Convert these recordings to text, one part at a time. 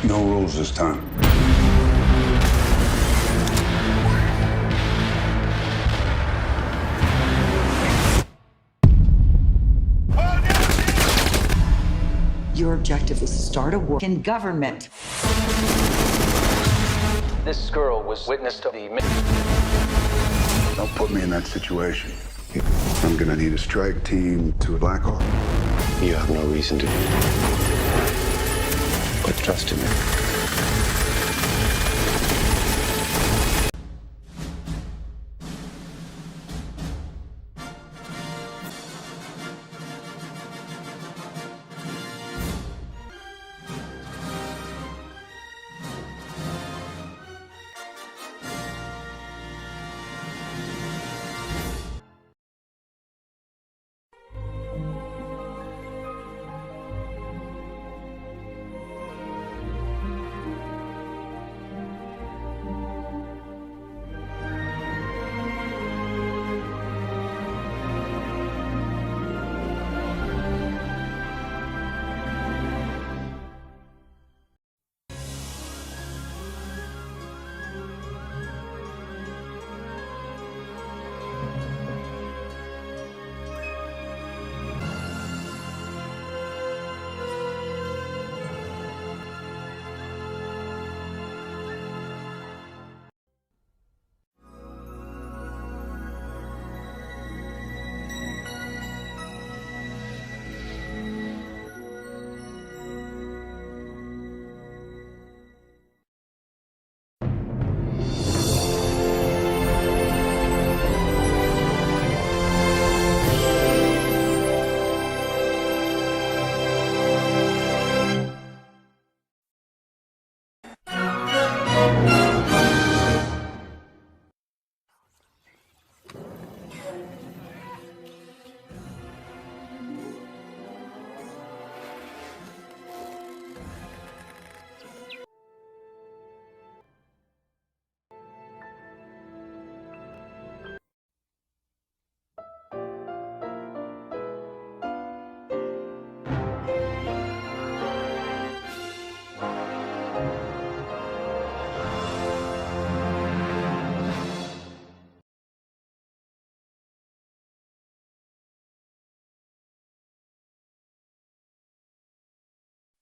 No rules this time. Your objective is to start a war in government. This girl was witness to the... Don't put me in that situation. I'm gonna need a strike team to Black Hawk. You have no reason to put trust in me.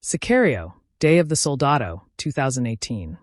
Sicario, Day of the Soldado, 2018.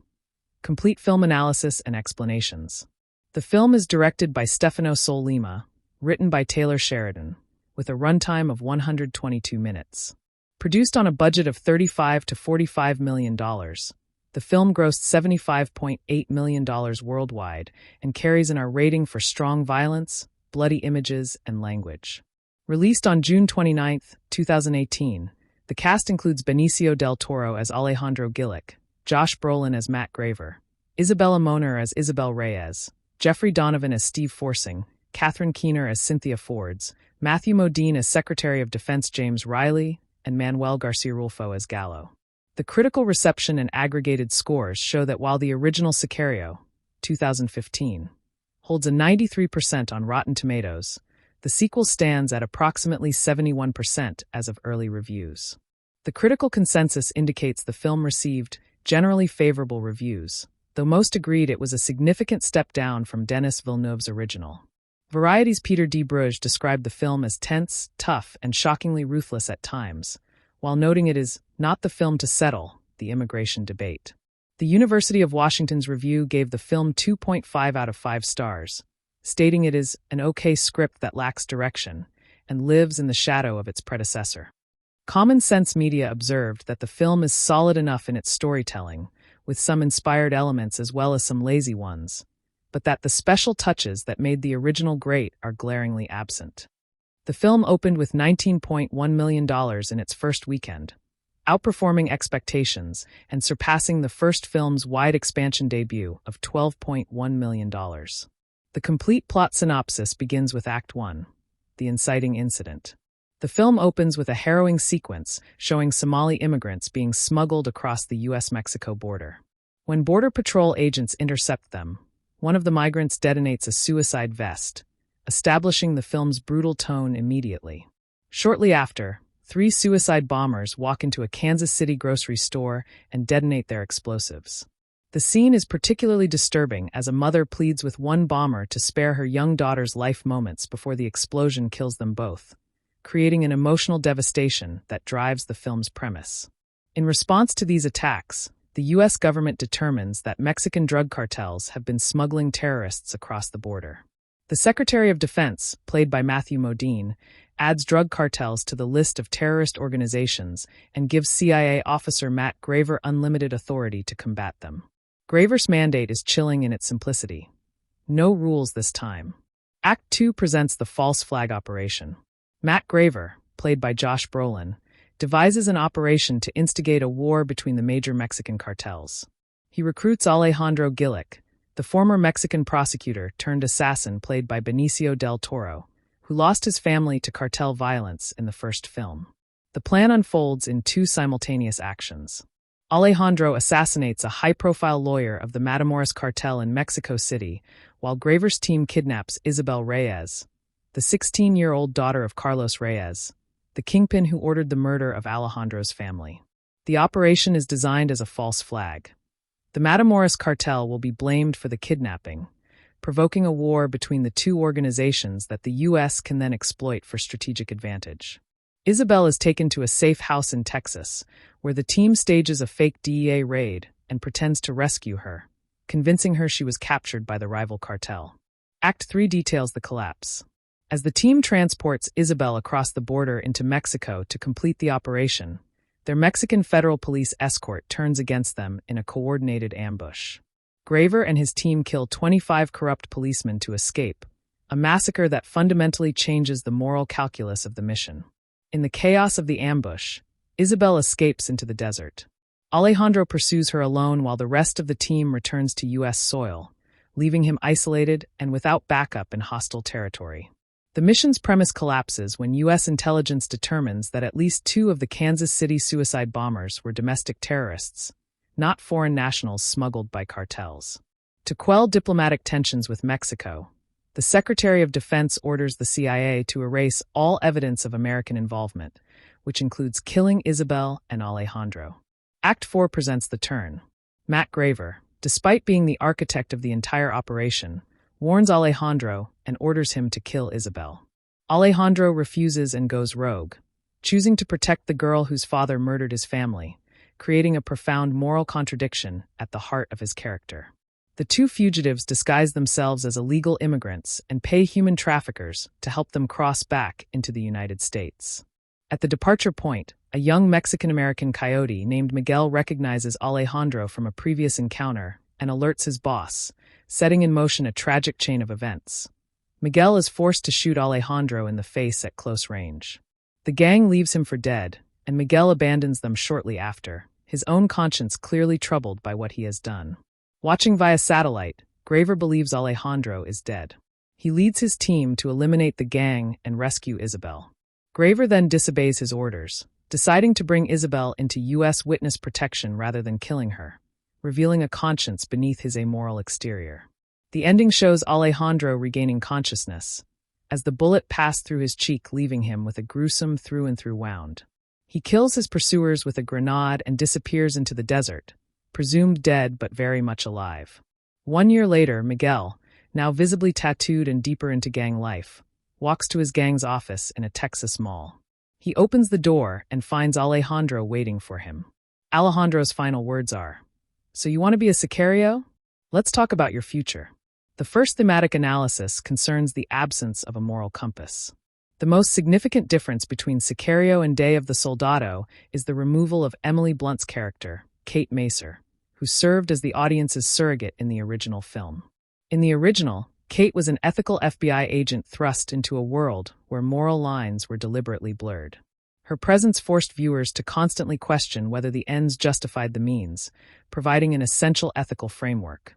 Complete film analysis and explanations. The film is directed by Stefano Sol Lima, written by Taylor Sheridan, with a runtime of 122 minutes. Produced on a budget of $35 to $45 million, the film grossed $75.8 million worldwide and carries an R rating for strong violence, bloody images, and language. Released on June 29, 2018, the cast includes Benicio del Toro as Alejandro Gillick, Josh Brolin as Matt Graver, Isabella Moner as Isabel Reyes, Jeffrey Donovan as Steve Forsing, Catherine Keener as Cynthia Fords, Matthew Modine as Secretary of Defense James Riley, and Manuel Garcia-Rulfo as Gallo. The critical reception and aggregated scores show that while the original Sicario, 2015, holds a 93% on Rotten Tomatoes, the sequel stands at approximately 71% as of early reviews. The critical consensus indicates the film received generally favorable reviews, though most agreed it was a significant step down from Denis Villeneuve's original. Variety's Peter D. Bruges described the film as tense, tough, and shockingly ruthless at times, while noting it is not the film to settle the immigration debate. The University of Washington's review gave the film 2.5 out of 5 stars, stating it is an okay script that lacks direction and lives in the shadow of its predecessor. Common Sense Media observed that the film is solid enough in its storytelling, with some inspired elements as well as some lazy ones, but that the special touches that made the original great are glaringly absent. The film opened with $19.1 million in its first weekend, outperforming expectations and surpassing the first film's wide expansion debut of $12.1 million. The complete plot synopsis begins with Act 1, the inciting incident. The film opens with a harrowing sequence showing Somali immigrants being smuggled across the U.S.-Mexico border. When Border Patrol agents intercept them, one of the migrants detonates a suicide vest, establishing the film's brutal tone immediately. Shortly after, 3 suicide bombers walk into a Kansas City grocery store and detonate their explosives. The scene is particularly disturbing as a mother pleads with one bomber to spare her young daughter's life moments before the explosion kills them both, creating an emotional devastation that drives the film's premise. In response to these attacks, the U.S. government determines that Mexican drug cartels have been smuggling terrorists across the border. The Secretary of Defense, played by Matthew Modine, adds drug cartels to the list of terrorist organizations and gives CIA officer Matt Graver unlimited authority to combat them. Graver's mandate is chilling in its simplicity. No rules this time. Act 2 presents the false flag operation. Matt Graver, played by Josh Brolin, devises an operation to instigate a war between the major Mexican cartels. He recruits Alejandro Gillick, the former Mexican prosecutor turned assassin played by Benicio del Toro, who lost his family to cartel violence in the first film. The plan unfolds in 2 simultaneous actions. Alejandro assassinates a high-profile lawyer of the Matamoros cartel in Mexico City, while Graver's team kidnaps Isabel Reyes, the 16-year-old daughter of Carlos Reyes, the kingpin who ordered the murder of Alejandro's family. The operation is designed as a false flag. The Matamoros cartel will be blamed for the kidnapping, provoking a war between the 2 organizations that the U.S. can then exploit for strategic advantage. Isabel is taken to a safe house in Texas, where the team stages a fake DEA raid and pretends to rescue her, convincing her she was captured by the rival cartel. Act 3 details the collapse. As the team transports Isabel across the border into Mexico to complete the operation, their Mexican federal police escort turns against them in a coordinated ambush. Graver and his team kill 25 corrupt policemen to escape, a massacre that fundamentally changes the moral calculus of the mission. In the chaos of the ambush, Isabel escapes into the desert. Alejandro pursues her alone while the rest of the team returns to U.S. soil, leaving him isolated and without backup in hostile territory. The mission's premise collapses when U.S. intelligence determines that at least 2 of the Kansas City suicide bombers were domestic terrorists, not foreign nationals smuggled by cartels. To quell diplomatic tensions with Mexico, the Secretary of Defense orders the CIA to erase all evidence of American involvement, which includes killing Isabel and Alejandro. Act 4 presents the turn. Matt Graver, despite being the architect of the entire operation, warns Alejandro and orders him to kill Isabel. Alejandro refuses and goes rogue, choosing to protect the girl whose father murdered his family, creating a profound moral contradiction at the heart of his character. The 2 fugitives disguise themselves as illegal immigrants and pay human traffickers to help them cross back into the United States. At the departure point, a young Mexican-American coyote named Miguel recognizes Alejandro from a previous encounter and alerts his boss, setting in motion a tragic chain of events. Miguel is forced to shoot Alejandro in the face at close range. The gang leaves him for dead, and Miguel abandons them shortly after, his own conscience clearly troubled by what he has done. Watching via satellite, Graver believes Alejandro is dead. He leads his team to eliminate the gang and rescue Isabel. Graver then disobeys his orders, deciding to bring Isabel into U.S. witness protection rather than killing her, revealing a conscience beneath his amoral exterior. The ending shows Alejandro regaining consciousness, as the bullet passed through his cheek, leaving him with a gruesome through-and-through wound. He kills his pursuers with a grenade and disappears into the desert, presumed dead but very much alive. 1 year later, Miguel, now visibly tattooed and deeper into gang life, walks to his gang's office in a Texas mall. He opens the door and finds Alejandro waiting for him. Alejandro's final words are, "So you want to be a Sicario? Let's talk about your future." The first thematic analysis concerns the absence of a moral compass. The most significant difference between Sicario and Day of the Soldado is the removal of Emily Blunt's character, Kate Macer, who served as the audience's surrogate in the original film. In the original, Kate was an ethical FBI agent thrust into a world where moral lines were deliberately blurred. Her presence forced viewers to constantly question whether the ends justified the means, providing an essential ethical framework.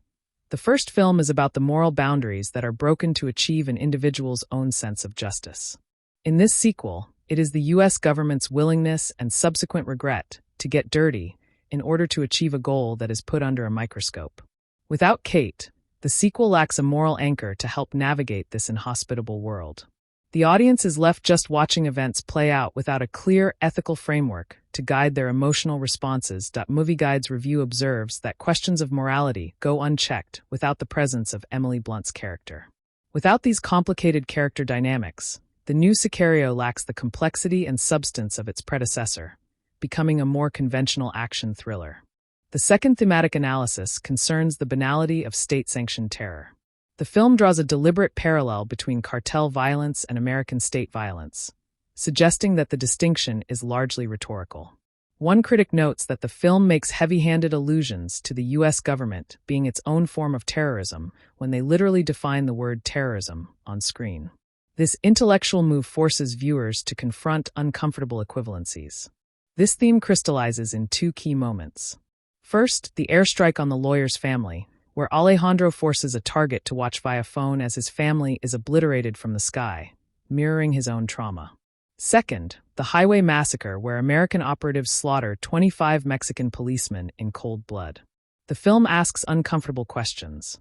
The first film is about the moral boundaries that are broken to achieve an individual's own sense of justice. In this sequel, it is the U.S. government's willingness and subsequent regret to get dirty in order to achieve a goal that is put under a microscope. Without Kate, the sequel lacks a moral anchor to help navigate this inhospitable world. The audience is left just watching events play out without a clear ethical framework to guide their emotional responses. Movie Guide's review observes that questions of morality go unchecked without the presence of Emily Blunt's character. Without these complicated character dynamics, the new Sicario lacks the complexity and substance of its predecessor, becoming a more conventional action thriller. The second thematic analysis concerns the banality of state-sanctioned terror. The film draws a deliberate parallel between cartel violence and American state violence, suggesting that the distinction is largely rhetorical. One critic notes that the film makes heavy-handed allusions to the U.S. government being its own form of terrorism when they literally define the word terrorism on screen. This intellectual move forces viewers to confront uncomfortable equivalencies. This theme crystallizes in two key moments. First, the airstrike on the lawyer's family, where Alejandro forces a target to watch via phone as his family is obliterated from the sky, mirroring his own trauma. Second, the highway massacre where American operatives slaughter 25 Mexican policemen in cold blood. The film asks uncomfortable questions.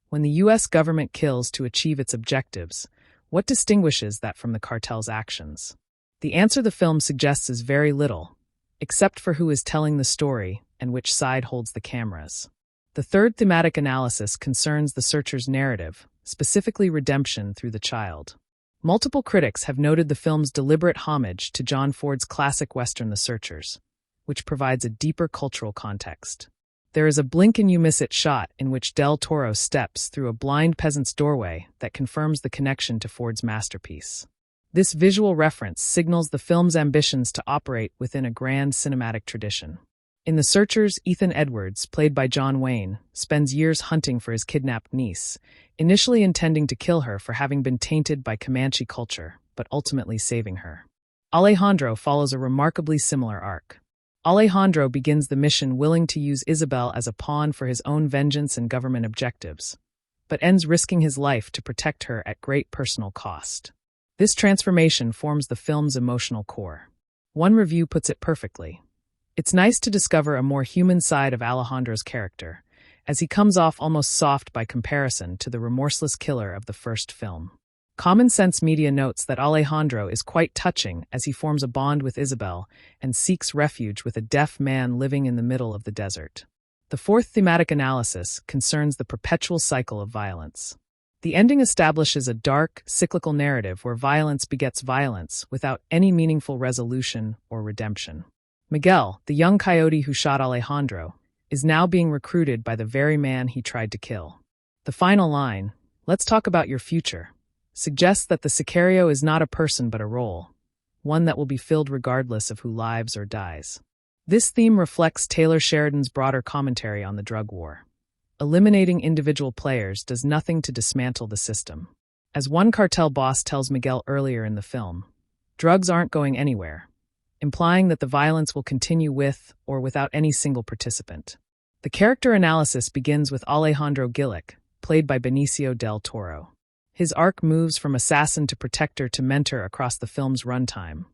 When the U.S. government kills to achieve its objectives, what distinguishes that from the cartel's actions? The answer the film suggests is very little, except for who is telling the story and which side holds the cameras. The third thematic analysis concerns the searcher's narrative, specifically redemption through the child. Multiple critics have noted the film's deliberate homage to John Ford's classic western The Searchers, which provides a deeper cultural context. There is a blink-and-you-miss-it shot in which Del Toro steps through a blind peasant's doorway that confirms the connection to Ford's masterpiece. This visual reference signals the film's ambitions to operate within a grand cinematic tradition. In The Searchers, Ethan Edwards, played by John Wayne, spends years hunting for his kidnapped niece, initially intending to kill her for having been tainted by Comanche culture, but ultimately saving her. Alejandro follows a remarkably similar arc. Alejandro begins the mission willing to use Isabel as a pawn for his own vengeance and government objectives, but ends risking his life to protect her at great personal cost. This transformation forms the film's emotional core. One review puts it perfectly. It's nice to discover a more human side of Alejandro's character, as he comes off almost soft by comparison to the remorseless killer of the first film. Common Sense Media notes that Alejandro is quite touching as he forms a bond with Isabel and seeks refuge with a deaf man living in the middle of the desert. The fourth thematic analysis concerns the perpetual cycle of violence. The ending establishes a dark, cyclical narrative where violence begets violence without any meaningful resolution or redemption. Miguel, the young coyote who shot Alejandro, is now being recruited by the very man he tried to kill. The final line, "Let's talk about your future," suggests that the Sicario is not a person but a role, one that will be filled regardless of who lives or dies. This theme reflects Taylor Sheridan's broader commentary on the drug war. Eliminating individual players does nothing to dismantle the system. As one cartel boss tells Miguel earlier in the film, drugs aren't going anywhere, implying that the violence will continue with or without any single participant. The character analysis begins with Alejandro Gillick, played by Benicio del Toro. His arc moves from assassin to protector to mentor across the film's runtime,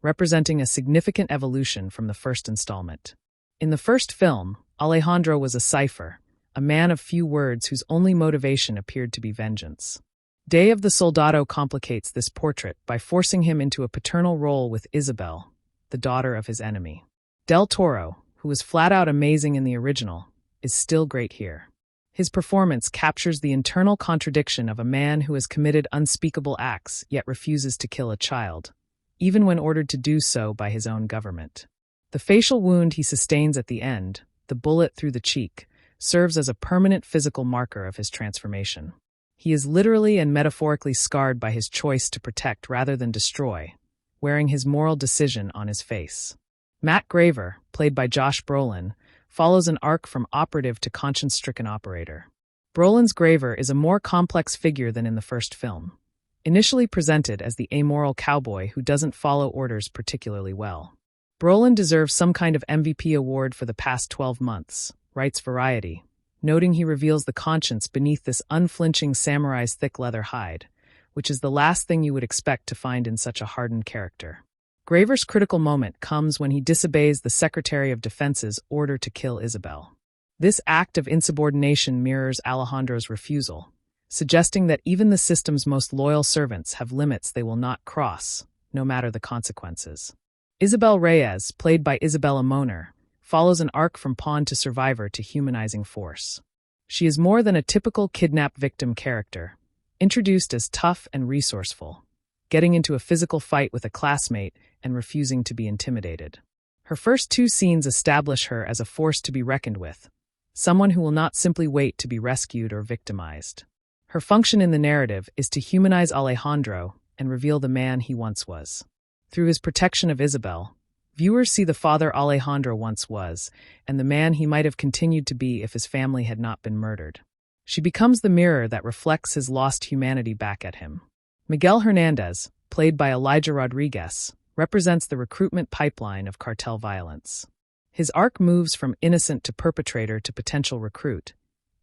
representing a significant evolution from the first installment. In the first film, Alejandro was a cipher, a man of few words whose only motivation appeared to be vengeance. Day of the Soldado complicates this portrait by forcing him into a paternal role with Isabel, the daughter of his enemy. Del Toro, who was flat-out amazing in the original, is still great here. His performance captures the internal contradiction of a man who has committed unspeakable acts yet refuses to kill a child, even when ordered to do so by his own government. The facial wound he sustains at the end, the bullet through the cheek, serves as a permanent physical marker of his transformation. He is literally and metaphorically scarred by his choice to protect rather than destroy, wearing his moral decision on his face. Matt Graver, played by Josh Brolin, follows an arc from operative to conscience-stricken operator. Brolin's Graver is a more complex figure than in the first film. Initially presented as the amoral cowboy who doesn't follow orders particularly well. Brolin deserves some kind of MVP award for the past 12 months, writes Variety, noting he reveals the conscience beneath this unflinching samurai's thick leather hide, which is the last thing you would expect to find in such a hardened character. Graver's critical moment comes when he disobeys the Secretary of Defense's order to kill Isabel. This act of insubordination mirrors Alejandro's refusal, suggesting that even the system's most loyal servants have limits they will not cross, no matter the consequences. Isabel Reyes, played by Isabella Moner, follows an arc from pawn to survivor to humanizing force. She is more than a typical kidnapped victim character, introduced as tough and resourceful, getting into a physical fight with a classmate and refusing to be intimidated. Her first 2 scenes establish her as a force to be reckoned with, someone who will not simply wait to be rescued or victimized. Her function in the narrative is to humanize Alejandro and reveal the man he once was. Through his protection of Isabel, viewers see the father Alejandro once was, and the man he might have continued to be if his family had not been murdered. She becomes the mirror that reflects his lost humanity back at him. Miguel Hernandez, played by Elijah Rodriguez, represents the recruitment pipeline of cartel violence. His arc moves from innocent to perpetrator to potential recruit,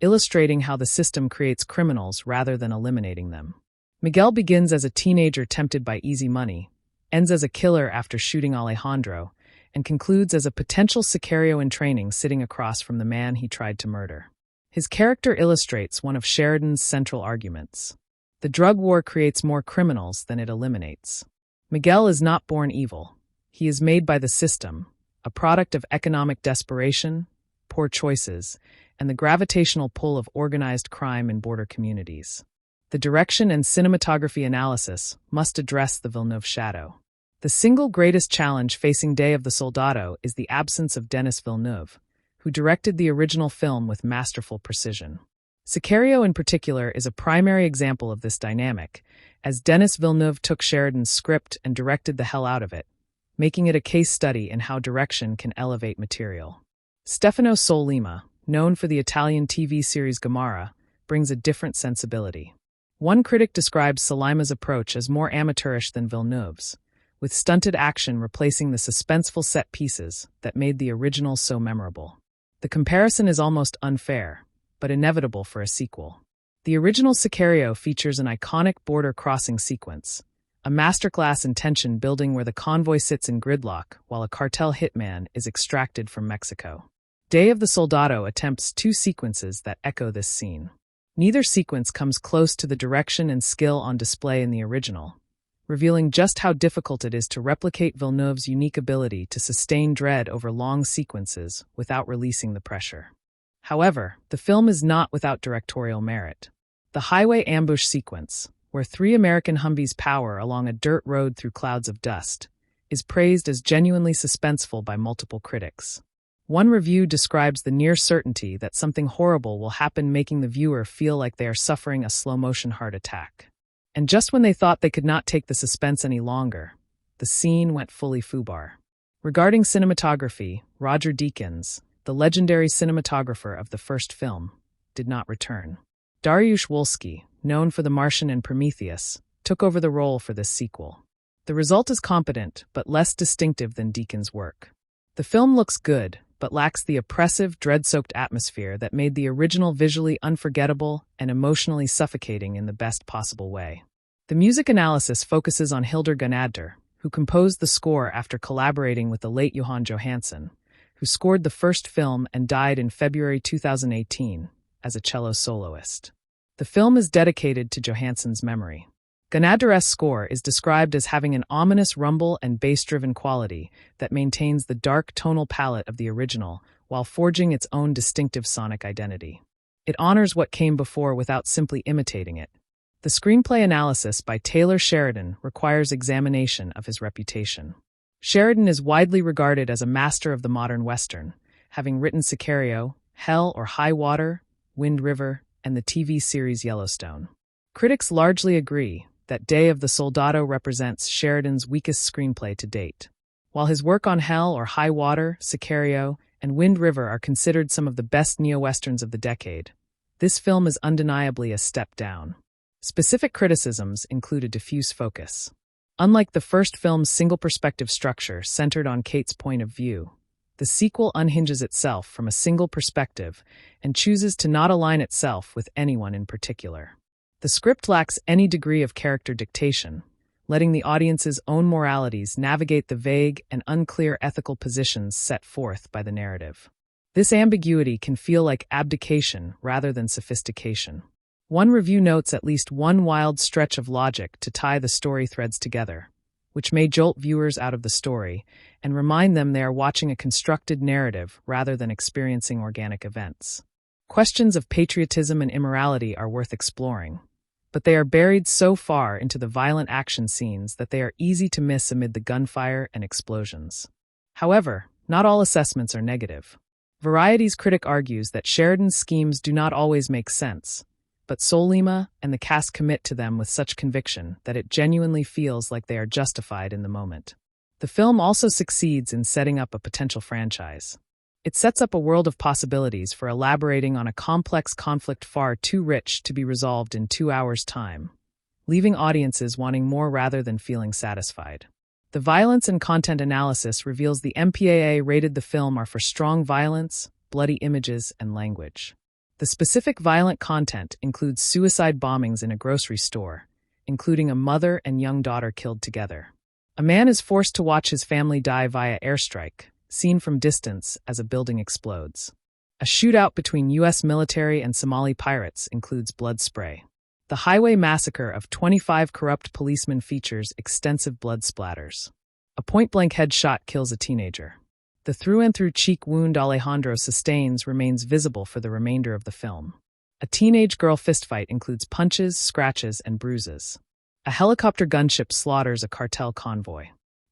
illustrating how the system creates criminals rather than eliminating them. Miguel begins as a teenager tempted by easy money, ends as a killer after shooting Alejandro, and concludes as a potential Sicario in training sitting across from the man he tried to murder. His character illustrates one of Sheridan's central arguments. The drug war creates more criminals than it eliminates. Miguel is not born evil. He is made by the system, a product of economic desperation, poor choices, and the gravitational pull of organized crime in border communities. The direction and cinematography analysis must address the Villeneuve shadow. The single greatest challenge facing Day of the Soldado is the absence of Denis Villeneuve, who directed the original film with masterful precision. Sicario in particular is a primary example of this dynamic, as Denis Villeneuve took Sheridan's script and directed the hell out of it, making it a case study in how direction can elevate material. Stefano Sollima, known for the Italian TV series Gomorrah, brings a different sensibility. One critic describes Solima's approach as more amateurish than Villeneuve's, with stunted action replacing the suspenseful set pieces that made the original so memorable. The comparison is almost unfair, but inevitable for a sequel. The original Sicario features an iconic border crossing sequence, a masterclass in tension building where the convoy sits in gridlock while a cartel hitman is extracted from Mexico. Day of the Soldado attempts 2 sequences that echo this scene. Neither sequence comes close to the direction and skill on display in the original, revealing just how difficult it is to replicate Villeneuve's unique ability to sustain dread over long sequences without releasing the pressure. However, the film is not without directorial merit. The highway ambush sequence, where 3 American Humvees power along a dirt road through clouds of dust, is praised as genuinely suspenseful by multiple critics. One review describes the near certainty that something horrible will happen, making the viewer feel like they are suffering a slow-motion heart attack. And just when they thought they could not take the suspense any longer, the scene went fully foobar. Regarding cinematography, Roger Deakins, the legendary cinematographer of the first film, did not return. Dariusz Wolski, known for The Martian and Prometheus, took over the role for this sequel. The result is competent, but less distinctive than Deakins' work. The film looks good, but lacks the oppressive, dread-soaked atmosphere that made the original visually unforgettable and emotionally suffocating in the best possible way. The music analysis focuses on Hildur Guðnadóttir, who composed the score after collaborating with the late Jóhann Jóhannsson, who scored the first film and died in February 2018 as a cello soloist. The film is dedicated to Johansson's memory. Guðnadóttir's score is described as having an ominous rumble and bass-driven quality that maintains the dark tonal palette of the original while forging its own distinctive sonic identity. It honors what came before without simply imitating it. The screenplay analysis by Taylor Sheridan requires examination of his reputation. Sheridan is widely regarded as a master of the modern Western, having written Sicario, Hell or High Water, Wind River, and the TV series Yellowstone. Critics largely agree that Day of the Soldado represents Sheridan's weakest screenplay to date. While his work on Hell or High Water, Sicario, and Wind River are considered some of the best neo-westerns of the decade, this film is undeniably a step down. Specific criticisms include a diffuse focus. Unlike the first film's single-perspective structure centered on Kate's point of view, the sequel unhinges itself from a single perspective and chooses to not align itself with anyone in particular. The script lacks any degree of character dictation, letting the audience's own moralities navigate the vague and unclear ethical positions set forth by the narrative. This ambiguity can feel like abdication rather than sophistication. One review notes at least one wild stretch of logic to tie the story threads together, which may jolt viewers out of the story and remind them they are watching a constructed narrative rather than experiencing organic events. Questions of patriotism and immorality are worth exploring, but they are buried so far into the violent action scenes that they are easy to miss amid the gunfire and explosions. However, not all assessments are negative. Variety's critic argues that Sheridan's schemes do not always make sense, but Sollima and the cast commit to them with such conviction that it genuinely feels like they are justified in the moment. The film also succeeds in setting up a potential franchise. It sets up a world of possibilities for elaborating on a complex conflict far too rich to be resolved in 2 hours' time, leaving audiences wanting more rather than feeling satisfied. The violence and content analysis reveals the MPAA rated the film are for strong violence, bloody images, and language. The specific violent content includes suicide bombings in a grocery store, including a mother and young daughter killed together. A man is forced to watch his family die via airstrike, seen from distance as a building explodes. A shootout between U.S. military and Somali pirates includes blood spray. The highway massacre of 25 corrupt policemen features extensive blood splatters. A point-blank headshot kills a teenager. The through-and-through cheek wound Alejandro sustains remains visible for the remainder of the film. A teenage girl fistfight includes punches, scratches, and bruises. A helicopter gunship slaughters a cartel convoy.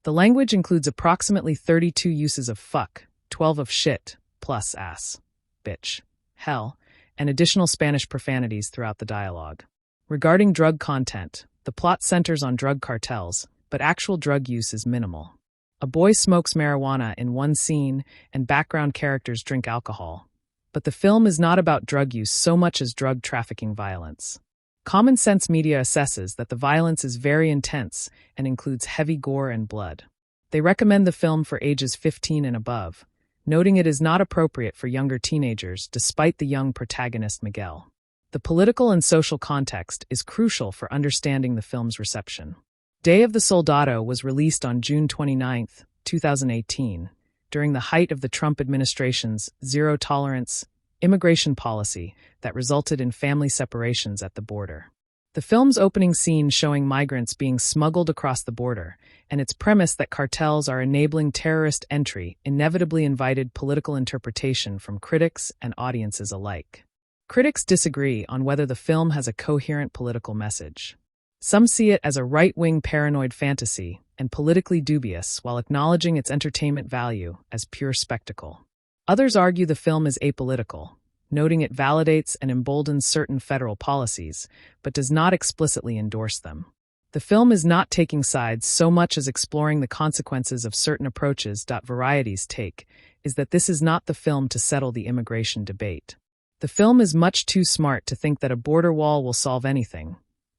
The language includes approximately 32 uses of fuck, 12 of shit, plus ass, bitch, hell, and additional Spanish profanities throughout the dialogue. Regarding drug content, the plot centers on drug cartels, but actual drug use is minimal. A boy smokes marijuana in one scene, and background characters drink alcohol. But the film is not about drug use so much as drug trafficking violence. Common Sense Media assesses that the violence is very intense and includes heavy gore and blood. They recommend the film for ages 15 and above, noting it is not appropriate for younger teenagers despite the young protagonist Miguel. The political and social context is crucial for understanding the film's reception. Day of the Soldado was released on June 29, 2018, during the height of the Trump administration's zero-tolerance immigration policy that resulted in family separations at the border. The film's opening scene showing migrants being smuggled across the border and its premise that cartels are enabling terrorist entry inevitably invited political interpretation from critics and audiences alike. Critics disagree on whether the film has a coherent political message. Some see it as a right-wing paranoid fantasy and politically dubious while acknowledging its entertainment value as pure spectacle. Others argue the film is apolitical, noting it validates and emboldens certain federal policies, but does not explicitly endorse them. The film is not taking sides so much as exploring the consequences of certain approaches. Variety's take is that this is not the film to settle the immigration debate. The film is much too smart to think that a border wall will solve anything,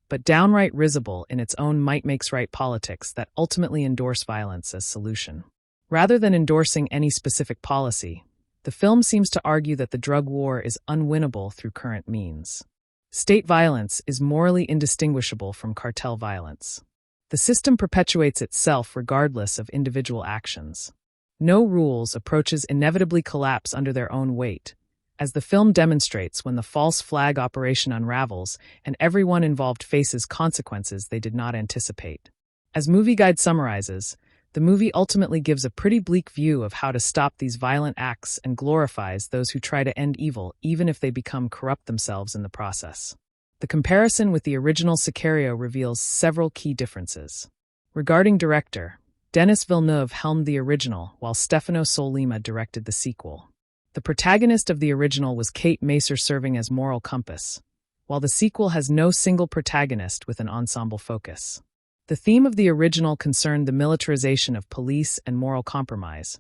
but downright risible in its own might-makes-right politics that ultimately endorse violence as solution. Rather than endorsing any specific policy, the film seems to argue that the drug war is unwinnable through current means. State violence is morally indistinguishable from cartel violence. The system perpetuates itself regardless of individual actions. No rules approaches inevitably collapse under their own weight, as the film demonstrates when the false flag operation unravels and everyone involved faces consequences they did not anticipate. As Movie Guide summarizes, the movie ultimately gives a pretty bleak view of how to stop these violent acts and glorifies those who try to end evil even if they become corrupt themselves in the process. The comparison with the original Sicario reveals several key differences. Regarding director, Denis Villeneuve helmed the original while Stefano Sollima directed the sequel. The protagonist of the original was Kate Macer serving as moral compass, while the sequel has no single protagonist with an ensemble focus. The theme of the original concerned the militarization of police and moral compromise,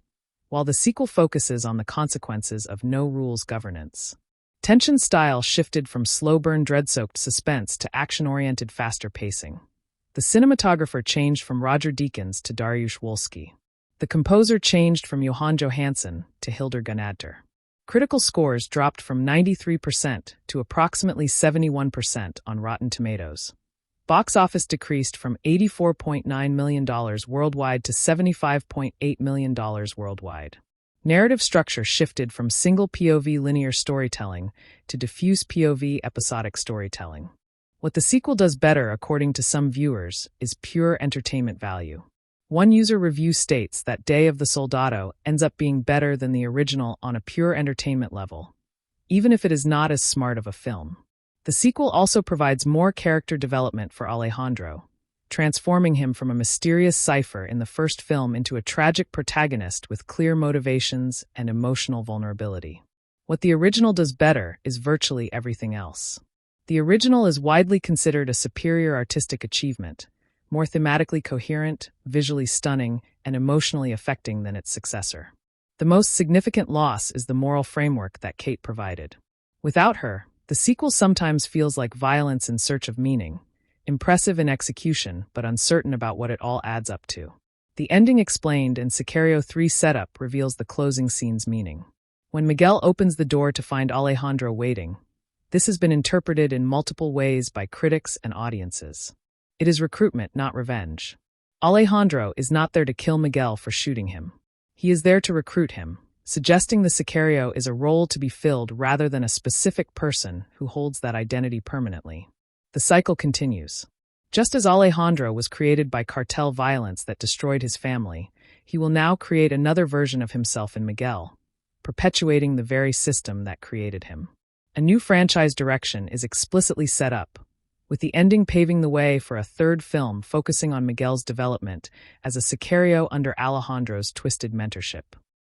while the sequel focuses on the consequences of no-rules governance. Tension style shifted from slow-burn dread-soaked suspense to action-oriented faster pacing. The cinematographer changed from Roger Deakins to Dariusz Wolski. The composer changed from Johan Johansson to Hildur Gunnadóttir. Critical scores dropped from 93% to approximately 71% on Rotten Tomatoes. Box office decreased from $84.9 million worldwide to $75.8 million worldwide. Narrative structure shifted from single POV linear storytelling to diffuse POV episodic storytelling. What the sequel does better, according to some viewers, is pure entertainment value. One user review states that Day of the Soldado ends up being better than the original on a pure entertainment level, even if it is not as smart of a film. The sequel also provides more character development for Alejandro, transforming him from a mysterious cipher in the first film into a tragic protagonist with clear motivations and emotional vulnerability. What the original does better is virtually everything else. The original is widely considered a superior artistic achievement, more thematically coherent, visually stunning, and emotionally affecting than its successor. The most significant loss is the moral framework that Kate provided. Without her, the sequel sometimes feels like violence in search of meaning, impressive in execution, but uncertain about what it all adds up to. The ending explained and Sicario 3 setup reveals the closing scene's meaning. When Miguel opens the door to find Alejandro waiting, this has been interpreted in multiple ways by critics and audiences. It is recruitment, not revenge. Alejandro is not there to kill Miguel for shooting him. He is there to recruit him, suggesting the Sicario is a role to be filled rather than a specific person who holds that identity permanently. The cycle continues. Just as Alejandro was created by cartel violence that destroyed his family, he will now create another version of himself in Miguel, perpetuating the very system that created him. A new franchise direction is explicitly set up, with the ending paving the way for a third film focusing on Miguel's development as a Sicario under Alejandro's twisted mentorship.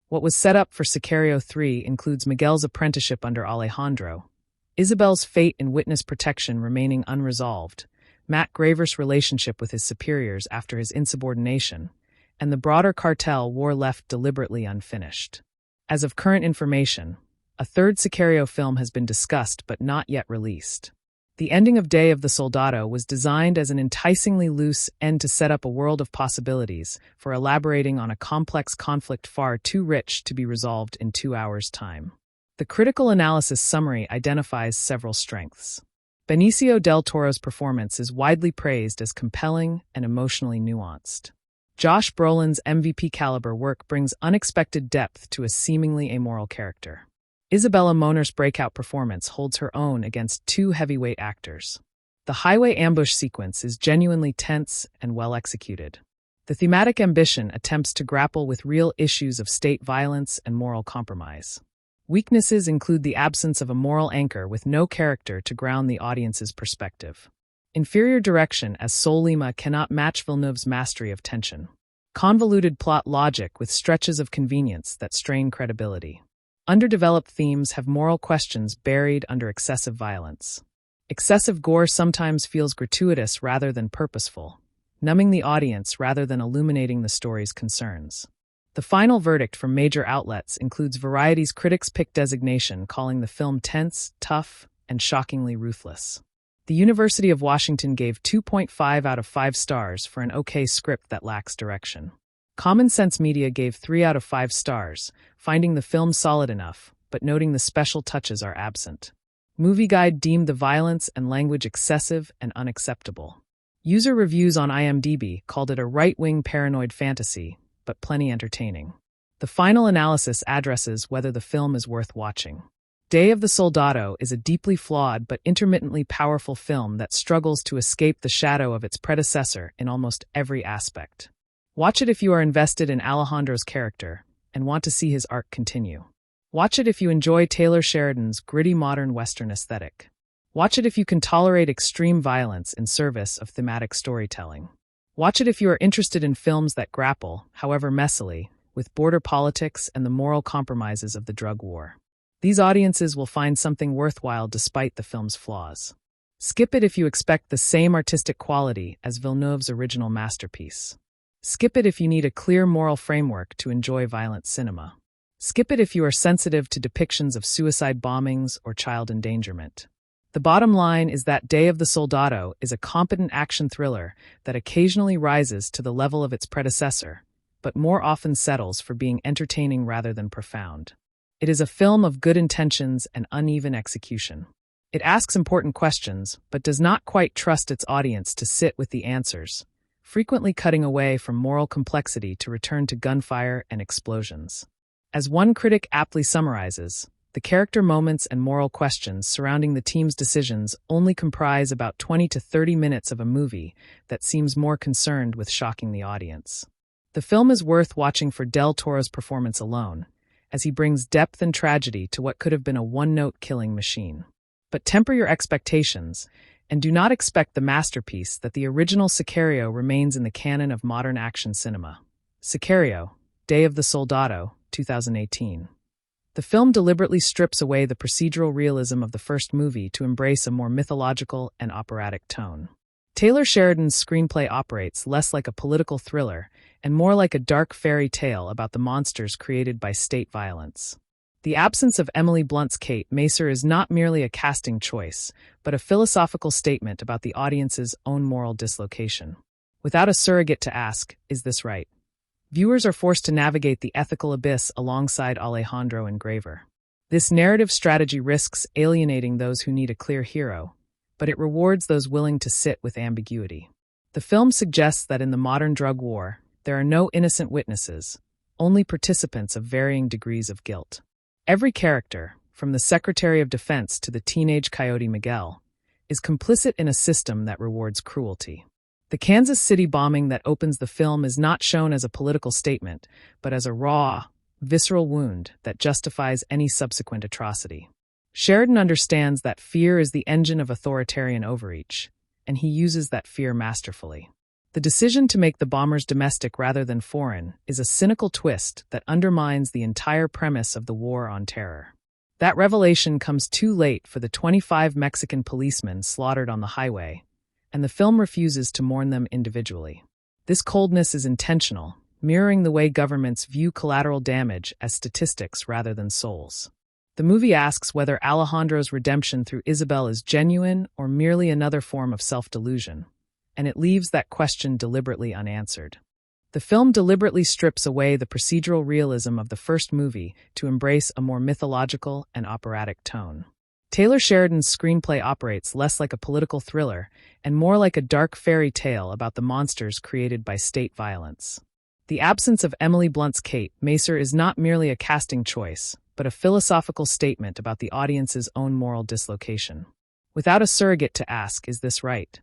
What was set up for Sicario 3 includes Miguel's apprenticeship under Alejandro, Isabel's fate in witness protection remaining unresolved, Matt Graver's relationship with his superiors after his insubordination, and the broader cartel war left deliberately unfinished. As of current information, a third Sicario film has been discussed but not yet released. The ending of Day of the Soldado was designed as an enticingly loose end to set up a world of possibilities for elaborating on a complex conflict far too rich to be resolved in 2 hours' time. The critical analysis summary identifies several strengths. Benicio del Toro's performance is widely praised as compelling and emotionally nuanced. Josh Brolin's MVP-caliber work brings unexpected depth to a seemingly amoral character. Isabella Moner's breakout performance holds her own against two heavyweight actors. The highway ambush sequence is genuinely tense and well executed. The thematic ambition attempts to grapple with real issues of state violence and moral compromise. Weaknesses include the absence of a moral anchor with no character to ground the audience's perspective. Inferior direction, as Soldado cannot match Villeneuve's mastery of tension. Convoluted plot logic with stretches of convenience that strain credibility. Underdeveloped themes have moral questions buried under excessive violence. Excessive gore sometimes feels gratuitous rather than purposeful, numbing the audience rather than illuminating the story's concerns. The final verdict from major outlets includes Variety's Critics' Pick designation, calling the film tense, tough, and shockingly ruthless. The University of Washington gave 2.5 out of 5 stars for an okay script that lacks direction. Common Sense Media gave 3 out of 5 stars, finding the film solid enough, but noting the special touches are absent. Movie Guide deemed the violence and language excessive and unacceptable. User reviews on IMDb called it a right-wing paranoid fantasy, but plenty entertaining. The final analysis addresses whether the film is worth watching. Day of the Soldado is a deeply flawed but intermittently powerful film that struggles to escape the shadow of its predecessor in almost every aspect. Watch it if you are invested in Alejandro's character and want to see his arc continue. Watch it if you enjoy Taylor Sheridan's gritty modern Western aesthetic. Watch it if you can tolerate extreme violence in service of thematic storytelling. Watch it if you are interested in films that grapple, however messily, with border politics and the moral compromises of the drug war. These audiences will find something worthwhile despite the film's flaws. Skip it if you expect the same artistic quality as Villeneuve's original masterpiece. Skip it if you need a clear moral framework to enjoy violent cinema. Skip it if you are sensitive to depictions of suicide bombings or child endangerment. The bottom line is that Day of the Soldado is a competent action thriller that occasionally rises to the level of its predecessor, but more often settles for being entertaining rather than profound. It is a film of good intentions and uneven execution. It asks important questions, but does not quite trust its audience to sit with the answers, frequently cutting away from moral complexity to return to gunfire and explosions. As one critic aptly summarizes, the character moments and moral questions surrounding the team's decisions only comprise about 20 to 30 minutes of a movie that seems more concerned with shocking the audience. The film is worth watching for Del Toro's performance alone, as he brings depth and tragedy to what could have been a one-note killing machine. But temper your expectations, and do not expect the masterpiece that the original Sicario remains in the canon of modern action cinema. Sicario, Day of the Soldado, 2018. The film deliberately strips away the procedural realism of the first movie to embrace a more mythological and operatic tone. Taylor Sheridan's screenplay operates less like a political thriller and more like a dark fairy tale about the monsters created by state violence. The absence of Emily Blunt's Kate Macer is not merely a casting choice, but a philosophical statement about the audience's own moral dislocation. Without a surrogate to ask, is this right? Viewers are forced to navigate the ethical abyss alongside Alejandro and Graver. This narrative strategy risks alienating those who need a clear hero, but it rewards those willing to sit with ambiguity. The film suggests that in the modern drug war, there are no innocent witnesses, only participants of varying degrees of guilt. Every character, from the Secretary of Defense to the teenage Coyote Miguel, is complicit in a system that rewards cruelty. The Kansas City bombing that opens the film is not shown as a political statement, but as a raw, visceral wound that justifies any subsequent atrocity. Sheridan understands that fear is the engine of authoritarian overreach, and he uses that fear masterfully. The decision to make the bombers domestic rather than foreign is a cynical twist that undermines the entire premise of the War on Terror. That revelation comes too late for the 25 Mexican policemen slaughtered on the highway, and the film refuses to mourn them individually. This coldness is intentional, mirroring the way governments view collateral damage as statistics rather than souls. The movie asks whether Alejandro's redemption through Isabel is genuine or merely another form of self-delusion, and it leaves that question deliberately unanswered. The film deliberately strips away the procedural realism of the first movie to embrace a more mythological and operatic tone. Taylor Sheridan's screenplay operates less like a political thriller and more like a dark fairy tale about the monsters created by state violence. The absence of Emily Blunt's Kate Macer is not merely a casting choice, but a philosophical statement about the audience's own moral dislocation. Without a surrogate to ask, is this right?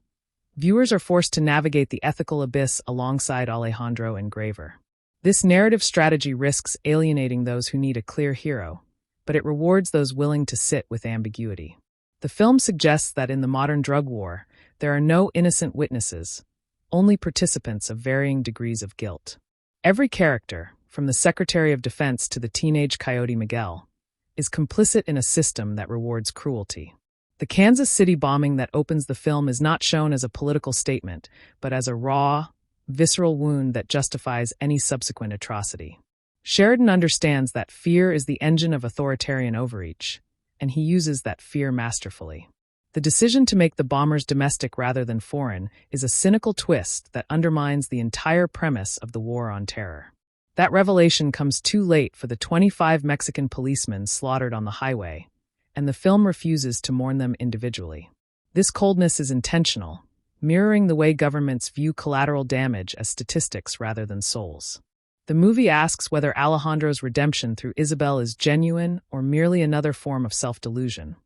Viewers are forced to navigate the ethical abyss alongside Alejandro and Graver. This narrative strategy risks alienating those who need a clear hero, but it rewards those willing to sit with ambiguity. The film suggests that in the modern drug war, there are no innocent witnesses, only participants of varying degrees of guilt. Every character, from the Secretary of Defense to the teenage Coyote Miguel, is complicit in a system that rewards cruelty. The Kansas City bombing that opens the film is not shown as a political statement, but as a raw, visceral wound that justifies any subsequent atrocity. Sheridan understands that fear is the engine of authoritarian overreach, and he uses that fear masterfully. The decision to make the bombers domestic rather than foreign is a cynical twist that undermines the entire premise of the War on Terror. That revelation comes too late for the 25 Mexican policemen slaughtered on the highway, and the film refuses to mourn them individually. This coldness is intentional, mirroring the way governments view collateral damage as statistics rather than souls. The movie asks whether Alejandro's redemption through Isabel is genuine or merely another form of self-delusion,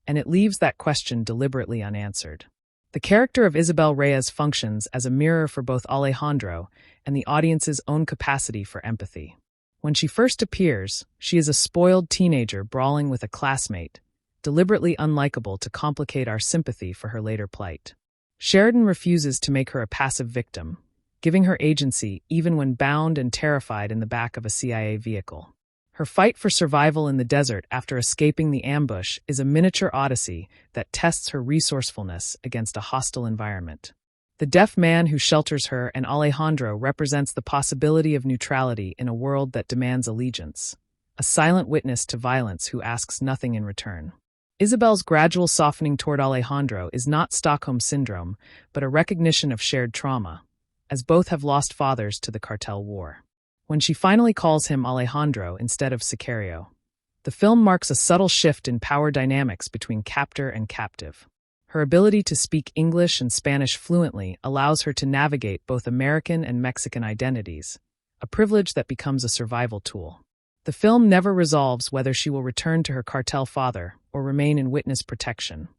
and it leaves that question deliberately unanswered. The character of Isabel Reyes functions as a mirror for both Alejandro and the audience's own capacity for empathy. When she first appears, she is a spoiled teenager brawling with a classmate, deliberately unlikable to complicate our sympathy for her later plight. Sheridan refuses to make her a passive victim, giving her agency even when bound and terrified in the back of a CIA vehicle. Her fight for survival in the desert after escaping the ambush is a miniature odyssey that tests her resourcefulness against a hostile environment. The deaf man who shelters her and Alejandro represents the possibility of neutrality in a world that demands allegiance, a silent witness to violence who asks nothing in return. Isabel's gradual softening toward Alejandro is not Stockholm Syndrome, but a recognition of shared trauma, as both have lost fathers to the cartel war. When she finally calls him Alejandro instead of Sicario, the film marks a subtle shift in power dynamics between captor and captive. Her ability to speak English and Spanish fluently allows her to navigate both American and Mexican identities, a privilege that becomes a survival tool. The film never resolves whether she will return to her cartel father or remain in witness protection,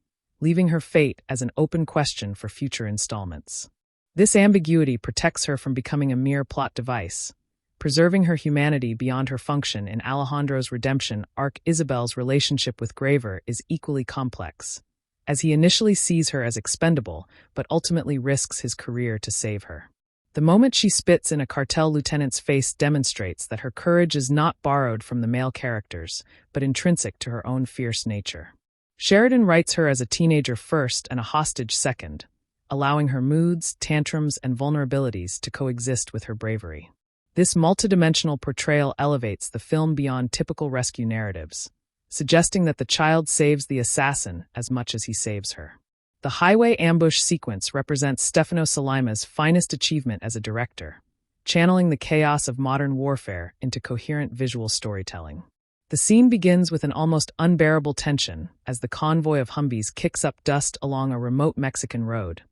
leaving her fate as an open question for future installments. This ambiguity protects her from becoming a mere plot device, preserving her humanity beyond her function. In Alejandro's redemption arc, Isabel's relationship with Graver is equally complex, as he initially sees her as expendable but ultimately risks his career to save her. The moment she spits in a cartel lieutenant's face demonstrates that her courage is not borrowed from the male characters, but intrinsic to her own fierce nature. Sheridan writes her as a teenager first and a hostage second, allowing her moods, tantrums, and vulnerabilities to coexist with her bravery. This multidimensional portrayal elevates the film beyond typical rescue narratives, suggesting that the child saves the assassin as much as he saves her. The highway ambush sequence represents Stefano Sollimi's finest achievement as a director, channeling the chaos of modern warfare into coherent visual storytelling. The scene begins with an almost unbearable tension as the convoy of Humvees kicks up dust along a remote Mexican road,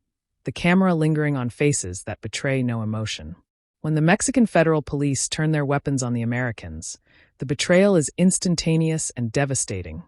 the camera lingering on faces that betray no emotion. When the Mexican federal police turn their weapons on the Americans, the betrayal is instantaneous and devastating,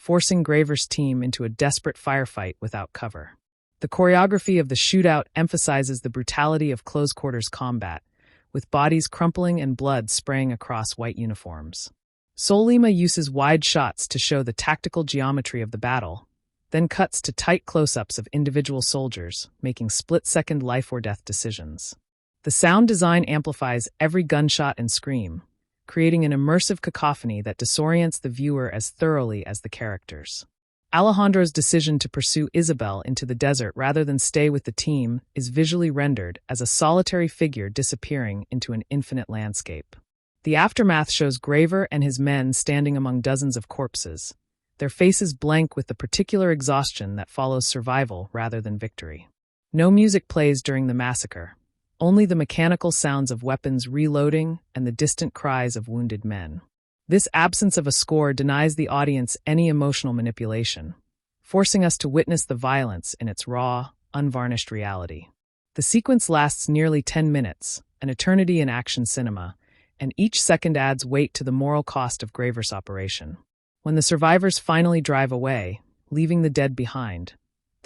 forcing Graver's team into a desperate firefight without cover. The choreography of the shootout emphasizes the brutality of close-quarters combat, with bodies crumpling and blood spraying across white uniforms. Sollima uses wide shots to show the tactical geometry of the battle, then cuts to tight close-ups of individual soldiers, making split-second life-or-death decisions. The sound design amplifies every gunshot and scream, creating an immersive cacophony that disorients the viewer as thoroughly as the characters. Alejandro's decision to pursue Isabel into the desert rather than stay with the team is visually rendered as a solitary figure disappearing into an infinite landscape. The aftermath shows Graver and his men standing among dozens of corpses, their faces blank with the particular exhaustion that follows survival rather than victory. No music plays during the massacre, only the mechanical sounds of weapons reloading and the distant cries of wounded men. This absence of a score denies the audience any emotional manipulation, forcing us to witness the violence in its raw, unvarnished reality. The sequence lasts nearly 10 minutes, an eternity in action cinema, and each second adds weight to the moral cost of Graver's operation. When the survivors finally drive away, leaving the dead behind,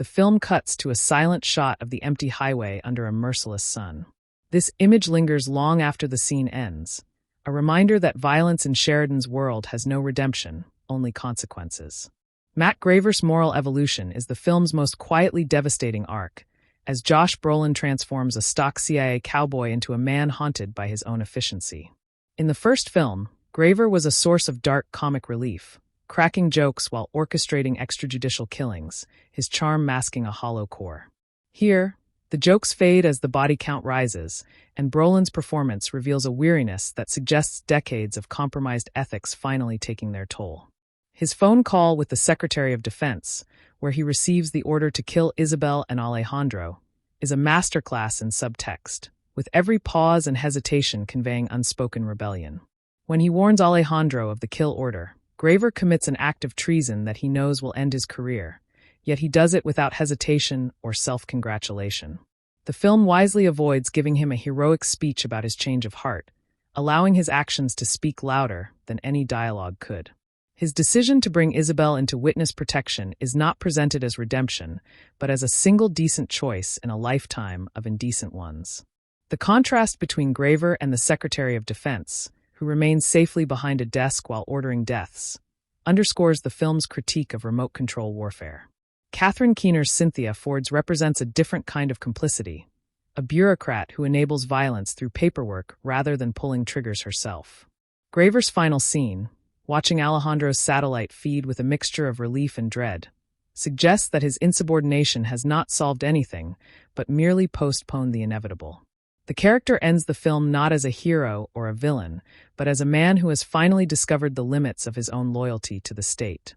the film cuts to a silent shot of the empty highway under a merciless sun. This image lingers long after the scene ends, a reminder that violence in Sheridan's world has no redemption, only consequences. Matt Graver's moral evolution is the film's most quietly devastating arc, as Josh Brolin transforms a stock CIA cowboy into a man haunted by his own efficiency. In the first film, Graver was a source of dark comic relief, cracking jokes while orchestrating extrajudicial killings, his charm masking a hollow core. Here, the jokes fade as the body count rises, and Brolin's performance reveals a weariness that suggests decades of compromised ethics finally taking their toll. His phone call with the Secretary of Defense, where he receives the order to kill Isabel and Alejandro, is a masterclass in subtext, with every pause and hesitation conveying unspoken rebellion. When he warns Alejandro of the kill order, Graver commits an act of treason that he knows will end his career, yet he does it without hesitation or self-congratulation. The film wisely avoids giving him a heroic speech about his change of heart, allowing his actions to speak louder than any dialogue could. His decision to bring Isabel into witness protection is not presented as redemption, but as a single decent choice in a lifetime of indecent ones. The contrast between Graver and the Secretary of Defense, who remains safely behind a desk while ordering deaths, underscores the film's critique of remote control warfare. Catherine Keener's Cynthia Fords represents a different kind of complicity, a bureaucrat who enables violence through paperwork rather than pulling triggers herself. Graver's final scene, watching Alejandro's satellite feed with a mixture of relief and dread, suggests that his insubordination has not solved anything, but merely postponed the inevitable. The character ends the film not as a hero or a villain, but as a man who has finally discovered the limits of his own loyalty to the state.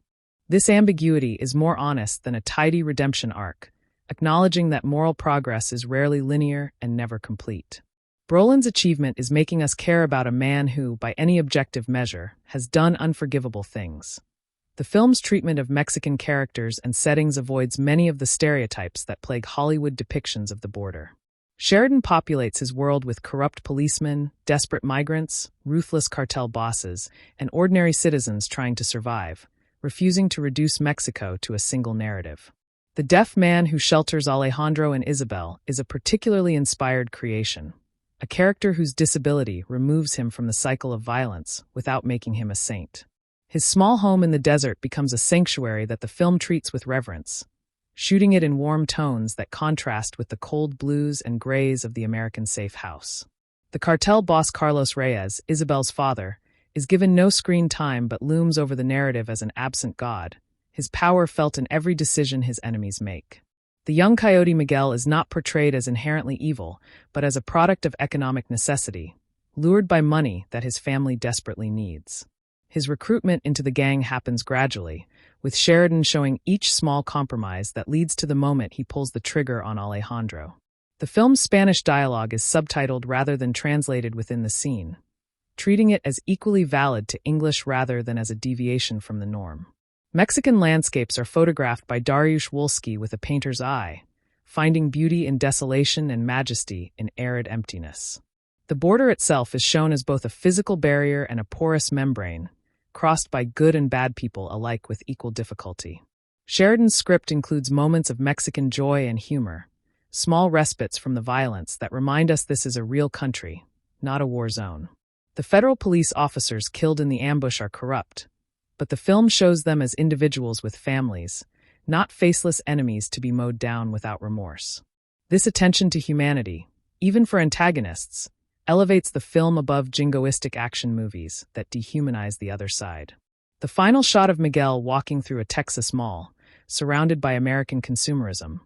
This ambiguity is more honest than a tidy redemption arc, acknowledging that moral progress is rarely linear and never complete. Brolin's achievement is making us care about a man who, by any objective measure, has done unforgivable things. The film's treatment of Mexican characters and settings avoids many of the stereotypes that plague Hollywood depictions of the border. Sheridan populates his world with corrupt policemen, desperate migrants, ruthless cartel bosses, and ordinary citizens trying to survive, refusing to reduce Mexico to a single narrative. The deaf man who shelters Alejandro and Isabel is a particularly inspired creation, a character whose disability removes him from the cycle of violence without making him a saint. His small home in the desert becomes a sanctuary that the film treats with reverence, shooting it in warm tones that contrast with the cold blues and grays of the American safe house. The cartel boss Carlos Reyes, Isabel's father, is given no screen time but looms over the narrative as an absent god, his power felt in every decision his enemies make. The young coyote Miguel is not portrayed as inherently evil, but as a product of economic necessity, lured by money that his family desperately needs. His recruitment into the gang happens gradually, with Sheridan showing each small compromise that leads to the moment he pulls the trigger on Alejandro. The film's Spanish dialogue is subtitled rather than translated within the scene, treating it as equally valid to English rather than as a deviation from the norm. Mexican landscapes are photographed by Dariusz Wolski with a painter's eye, finding beauty in desolation and majesty in arid emptiness. The border itself is shown as both a physical barrier and a porous membrane, crossed by good and bad people alike with equal difficulty. Sheridan's script includes moments of Mexican joy and humor, small respites from the violence that remind us this is a real country, not a war zone. The federal police officers killed in the ambush are corrupt, but the film shows them as individuals with families, not faceless enemies to be mowed down without remorse. This attention to humanity, even for antagonists, elevates the film above jingoistic action movies that dehumanize the other side. The final shot of Miguel walking through a Texas mall, surrounded by American consumerism,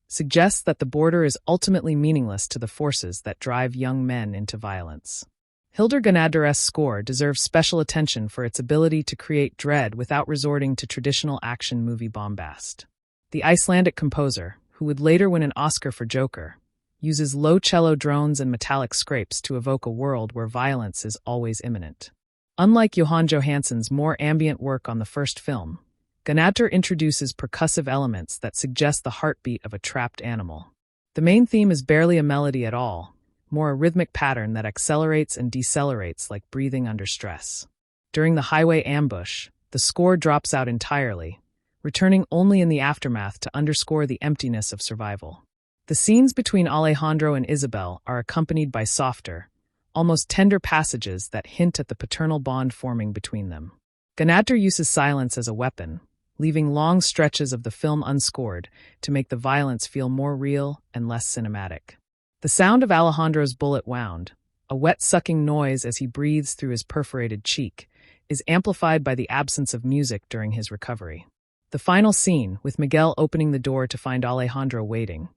suggests that the border is ultimately meaningless to the forces that drive young men into violence. Hildur Guðnadóttir's score deserves special attention for its ability to create dread without resorting to traditional action movie bombast. The Icelandic composer, who would later win an Oscar for Joker, uses low cello drones and metallic scrapes to evoke a world where violence is always imminent. Unlike Jóhann Jóhannsson's more ambient work on the first film, Guðnadóttir introduces percussive elements that suggest the heartbeat of a trapped animal. The main theme is barely a melody at all, more a rhythmic pattern that accelerates and decelerates like breathing under stress. During the highway ambush, the score drops out entirely, returning only in the aftermath to underscore the emptiness of survival. The scenes between Alejandro and Isabel are accompanied by softer, almost tender passages that hint at the paternal bond forming between them. Guðnadóttir uses silence as a weapon, leaving long stretches of the film unscored to make the violence feel more real and less cinematic. The sound of Alejandro's bullet wound, a wet-sucking noise as he breathes through his perforated cheek, is amplified by the absence of music during his recovery. The final scene, with Miguel opening the door to find Alejandro waiting,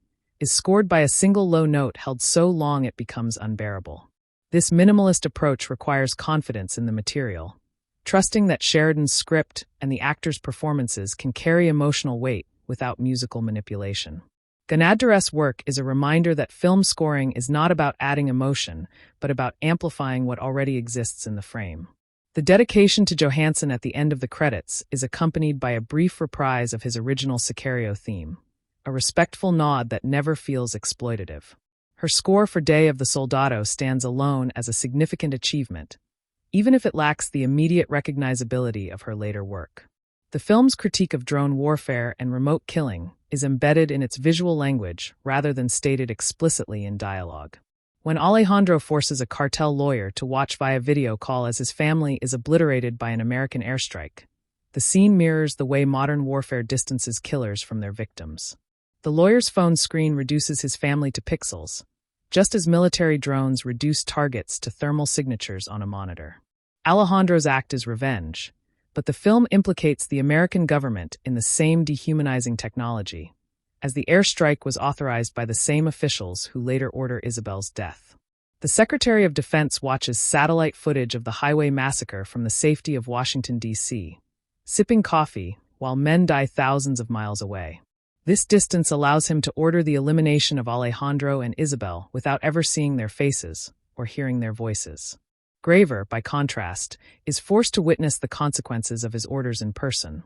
is scored by a single low note held so long it becomes unbearable. This minimalist approach requires confidence in the material, trusting that Sheridan's script and the actors' performances can carry emotional weight without musical manipulation. Guðnadóttir's work is a reminder that film scoring is not about adding emotion, but about amplifying what already exists in the frame. The dedication to Johansson at the end of the credits is accompanied by a brief reprise of his original Sicario theme, a respectful nod that never feels exploitative. Her score for Day of the Soldado stands alone as a significant achievement, even if it lacks the immediate recognizability of her later work. The film's critique of drone warfare and remote killing is embedded in its visual language rather than stated explicitly in dialogue. When Alejandro forces a cartel lawyer to watch via video call as his family is obliterated by an American airstrike, the scene mirrors the way modern warfare distances killers from their victims. The lawyer's phone screen reduces his family to pixels, just as military drones reduce targets to thermal signatures on a monitor. Alejandro's act is revenge, but the film implicates the American government in the same dehumanizing technology, as the airstrike was authorized by the same officials who later order Isabel's death. The Secretary of Defense watches satellite footage of the highway massacre from the safety of Washington, D.C., sipping coffee while men die thousands of miles away. This distance allows him to order the elimination of Alejandro and Isabel without ever seeing their faces or hearing their voices. Graver, by contrast, is forced to witness the consequences of his orders in person,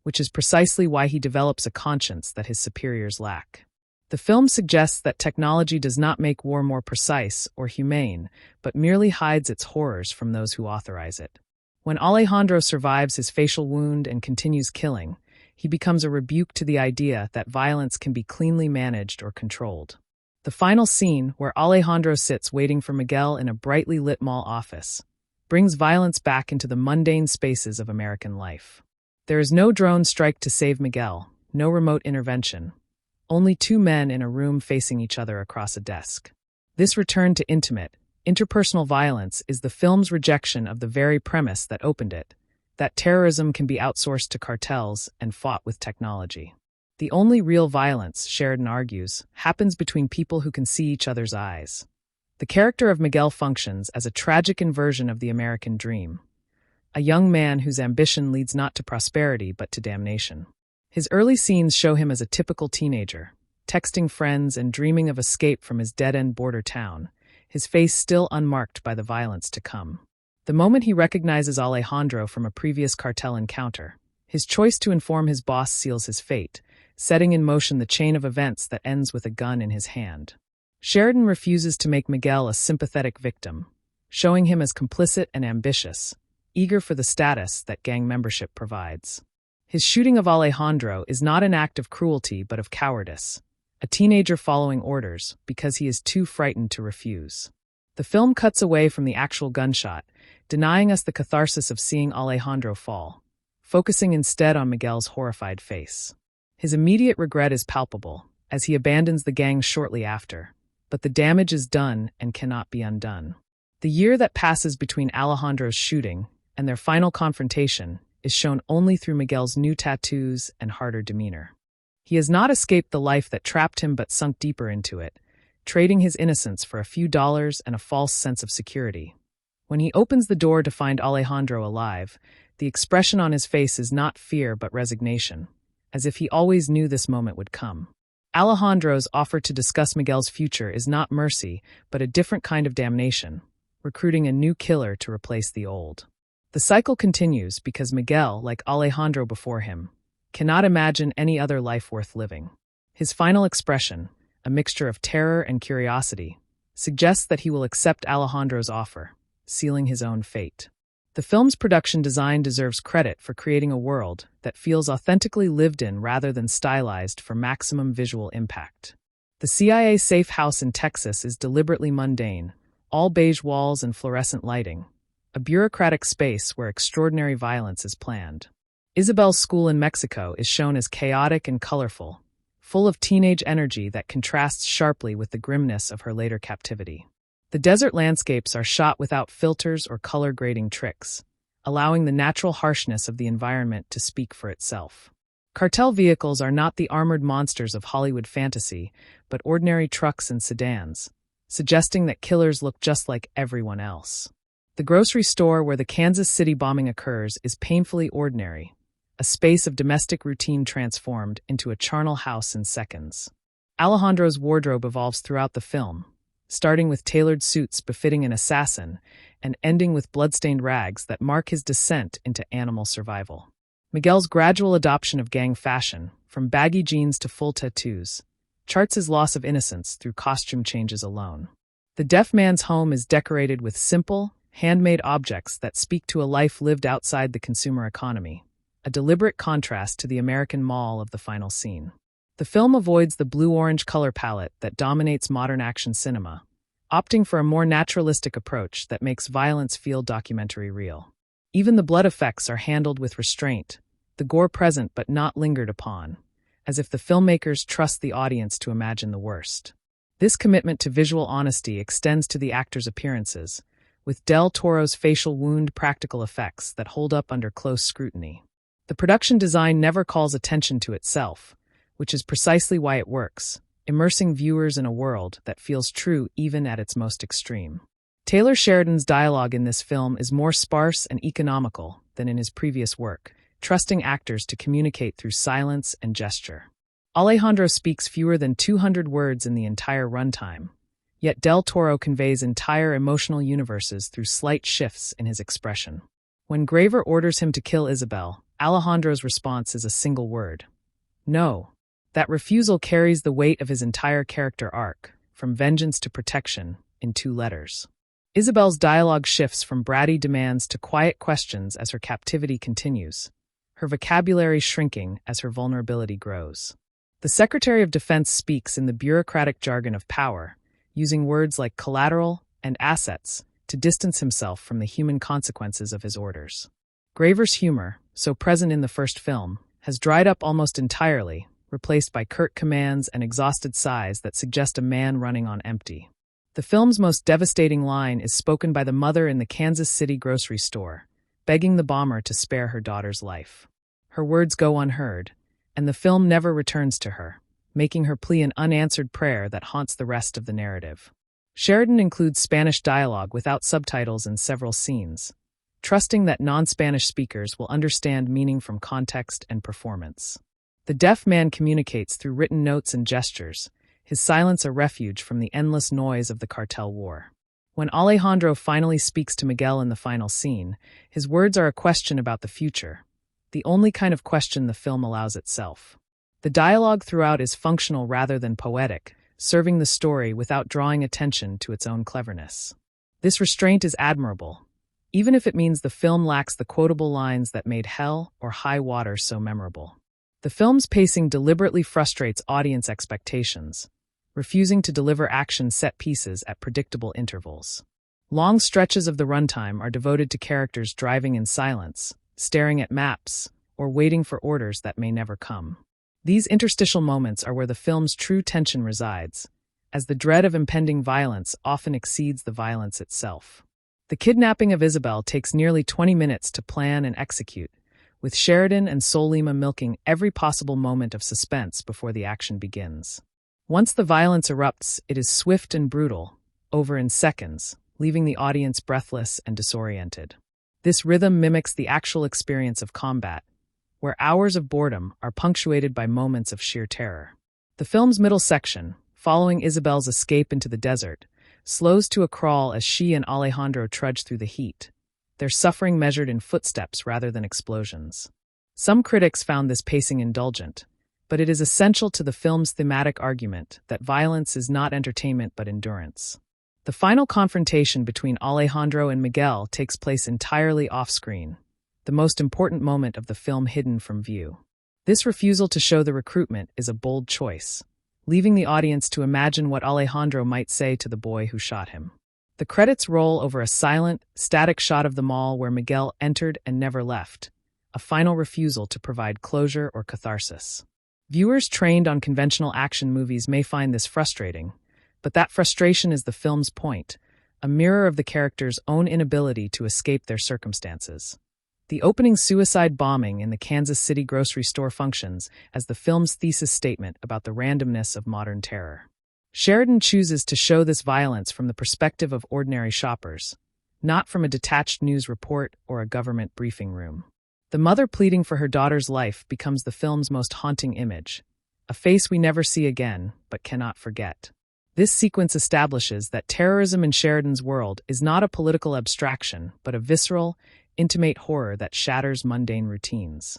which is precisely why he develops a conscience that his superiors lack. The film suggests that technology does not make war more precise or humane, but merely hides its horrors from those who authorize it. When Alejandro survives his facial wound and continues killing, he becomes a rebuke to the idea that violence can be cleanly managed or controlled. The final scene, where Alejandro sits waiting for Miguel in a brightly lit mall office, brings violence back into the mundane spaces of American life. There is no drone strike to save Miguel, no remote intervention. Only two men in a room facing each other across a desk. This return to intimate, interpersonal violence is the film's rejection of the very premise that opened it, that terrorism can be outsourced to cartels and fought with technology. The only real violence, Sheridan argues, happens between people who can see each other's eyes. The character of Miguel functions as a tragic inversion of the American dream, a young man whose ambition leads not to prosperity but to damnation. His early scenes show him as a typical teenager, texting friends and dreaming of escape from his dead-end border town, his face still unmarked by the violence to come. The moment he recognizes Alejandro from a previous cartel encounter, his choice to inform his boss seals his fate, setting in motion the chain of events that ends with a gun in his hand. Sheridan refuses to make Miguel a sympathetic victim, showing him as complicit and ambitious, eager for the status that gang membership provides. His shooting of Alejandro is not an act of cruelty but of cowardice, a teenager following orders because he is too frightened to refuse. The film cuts away from the actual gunshot, denying us the catharsis of seeing Alejandro fall, focusing instead on Miguel's horrified face. His immediate regret is palpable, as he abandons the gang shortly after, but the damage is done and cannot be undone. The year that passes between Alejandro's shooting and their final confrontation is shown only through Miguel's new tattoos and harder demeanor. He has not escaped the life that trapped him but sunk deeper into it, trading his innocence for a few dollars and a false sense of security. When he opens the door to find Alejandro alive, the expression on his face is not fear but resignation, as if he always knew this moment would come. Alejandro's offer to discuss Miguel's future is not mercy, but a different kind of damnation, recruiting a new killer to replace the old. The cycle continues because Miguel, like Alejandro before him, cannot imagine any other life worth living. His final expression, a mixture of terror and curiosity, suggests that he will accept Alejandro's offer, sealing his own fate. The film's production design deserves credit for creating a world that feels authentically lived in rather than stylized for maximum visual impact. The CIA safe house in Texas is deliberately mundane, all beige walls and fluorescent lighting, a bureaucratic space where extraordinary violence is planned. Isabel's school in Mexico is shown as chaotic and colorful, full of teenage energy that contrasts sharply with the grimness of her later captivity. The desert landscapes are shot without filters or color grading tricks, allowing the natural harshness of the environment to speak for itself. Cartel vehicles are not the armored monsters of Hollywood fantasy, but ordinary trucks and sedans, suggesting that killers look just like everyone else. The grocery store where the Kansas City bombing occurs is painfully ordinary, a space of domestic routine transformed into a charnel house in seconds. Alejandro's wardrobe evolves throughout the film, starting with tailored suits befitting an assassin and ending with bloodstained rags that mark his descent into animal survival. Miguel's gradual adoption of gang fashion, from baggy jeans to full tattoos, charts his loss of innocence through costume changes alone. The deaf man's home is decorated with simple, handmade objects that speak to a life lived outside the consumer economy, a deliberate contrast to the American mall of the final scene. The film avoids the blue-orange color palette that dominates modern action cinema, opting for a more naturalistic approach that makes violence feel documentary real. Even the blood effects are handled with restraint, the gore present but not lingered upon, as if the filmmakers trust the audience to imagine the worst. This commitment to visual honesty extends to the actors' appearances, with Del Toro's facial wound practical effects that hold up under close scrutiny. The production design never calls attention to itself, which is precisely why it works, immersing viewers in a world that feels true even at its most extreme. Taylor Sheridan's dialogue in this film is more sparse and economical than in his previous work, trusting actors to communicate through silence and gesture. Alejandro speaks fewer than 200 words in the entire runtime, yet Del Toro conveys entire emotional universes through slight shifts in his expression. When Graver orders him to kill Isabel, Alejandro's response is a single word: no. That refusal carries the weight of his entire character arc, from vengeance to protection, in 2 letters. Isabel's dialogue shifts from bratty demands to quiet questions as her captivity continues, her vocabulary shrinking as her vulnerability grows. The Secretary of Defense speaks in the bureaucratic jargon of power, using words like collateral and assets to distance himself from the human consequences of his orders. Graver's humor, so present in the first film, has dried up almost entirely, replaced by curt commands and exhausted sighs that suggest a man running on empty. The film's most devastating line is spoken by the mother in the Kansas City grocery store, begging the bomber to spare her daughter's life. Her words go unheard, and the film never returns to her, making her plea an unanswered prayer that haunts the rest of the narrative. Sheridan includes Spanish dialogue without subtitles in several scenes, trusting that non-Spanish speakers will understand meaning from context and performance. The deaf man communicates through written notes and gestures, his silence a refuge from the endless noise of the cartel war. When Alejandro finally speaks to Miguel in the final scene, his words are a question about the future, the only kind of question the film allows itself. The dialogue throughout is functional rather than poetic, serving the story without drawing attention to its own cleverness. This restraint is admirable, even if it means the film lacks the quotable lines that made Hell or High Water so memorable. The film's pacing deliberately frustrates audience expectations, refusing to deliver action set pieces at predictable intervals. Long stretches of the runtime are devoted to characters driving in silence, staring at maps, or waiting for orders that may never come. These interstitial moments are where the film's true tension resides, as the dread of impending violence often exceeds the violence itself. The kidnapping of Isabel takes nearly 20 minutes to plan and execute, with Sheridan and Sollima milking every possible moment of suspense before the action begins. Once the violence erupts, it is swift and brutal, over in seconds, leaving the audience breathless and disoriented. This rhythm mimics the actual experience of combat, where hours of boredom are punctuated by moments of sheer terror. The film's middle section, following Isabel's escape into the desert, slows to a crawl as she and Alejandro trudge through the heat, their suffering measured in footsteps rather than explosions. Some critics found this pacing indulgent, but it is essential to the film's thematic argument that violence is not entertainment but endurance. The final confrontation between Alejandro and Miguel takes place entirely off-screen, the most important moment of the film hidden from view. This refusal to show the recruitment is a bold choice, leaving the audience to imagine what Alejandro might say to the boy who shot him. The credits roll over a silent, static shot of the mall where Miguel entered and never left, a final refusal to provide closure or catharsis. Viewers trained on conventional action movies may find this frustrating, but that frustration is the film's point, a mirror of the character's own inability to escape their circumstances. The opening suicide bombing in the Kansas City grocery store functions as the film's thesis statement about the randomness of modern terror. Sheridan chooses to show this violence from the perspective of ordinary shoppers, not from a detached news report or a government briefing room. The mother pleading for her daughter's life becomes the film's most haunting image, a face we never see again but cannot forget. This sequence establishes that terrorism in Sheridan's world is not a political abstraction, but a visceral, intimate horror that shatters mundane routines.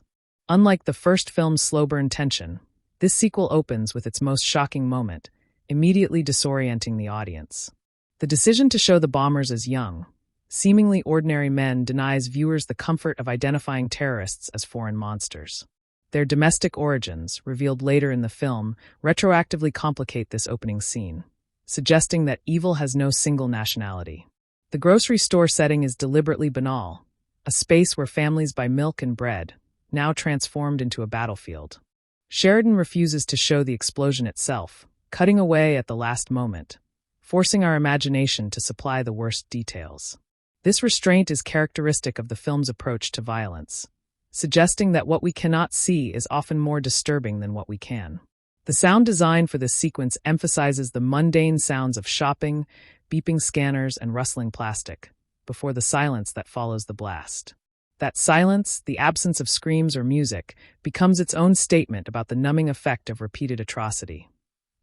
Unlike the first film's slow-burn tension, this sequel opens with its most shocking moment, immediately disorienting the audience. The decision to show the bombers as young, seemingly ordinary men denies viewers the comfort of identifying terrorists as foreign monsters. Their domestic origins, revealed later in the film, retroactively complicate this opening scene, suggesting that evil has no single nationality. The grocery store setting is deliberately banal, a space where families buy milk and bread, now transformed into a battlefield. Sheridan refuses to show the explosion itself, cutting away at the last moment, forcing our imagination to supply the worst details. This restraint is characteristic of the film's approach to violence, suggesting that what we cannot see is often more disturbing than what we can. The sound design for this sequence emphasizes the mundane sounds of shopping, beeping scanners, and rustling plastic, before the silence that follows the blast. That silence, the absence of screams or music, becomes its own statement about the numbing effect of repeated atrocity.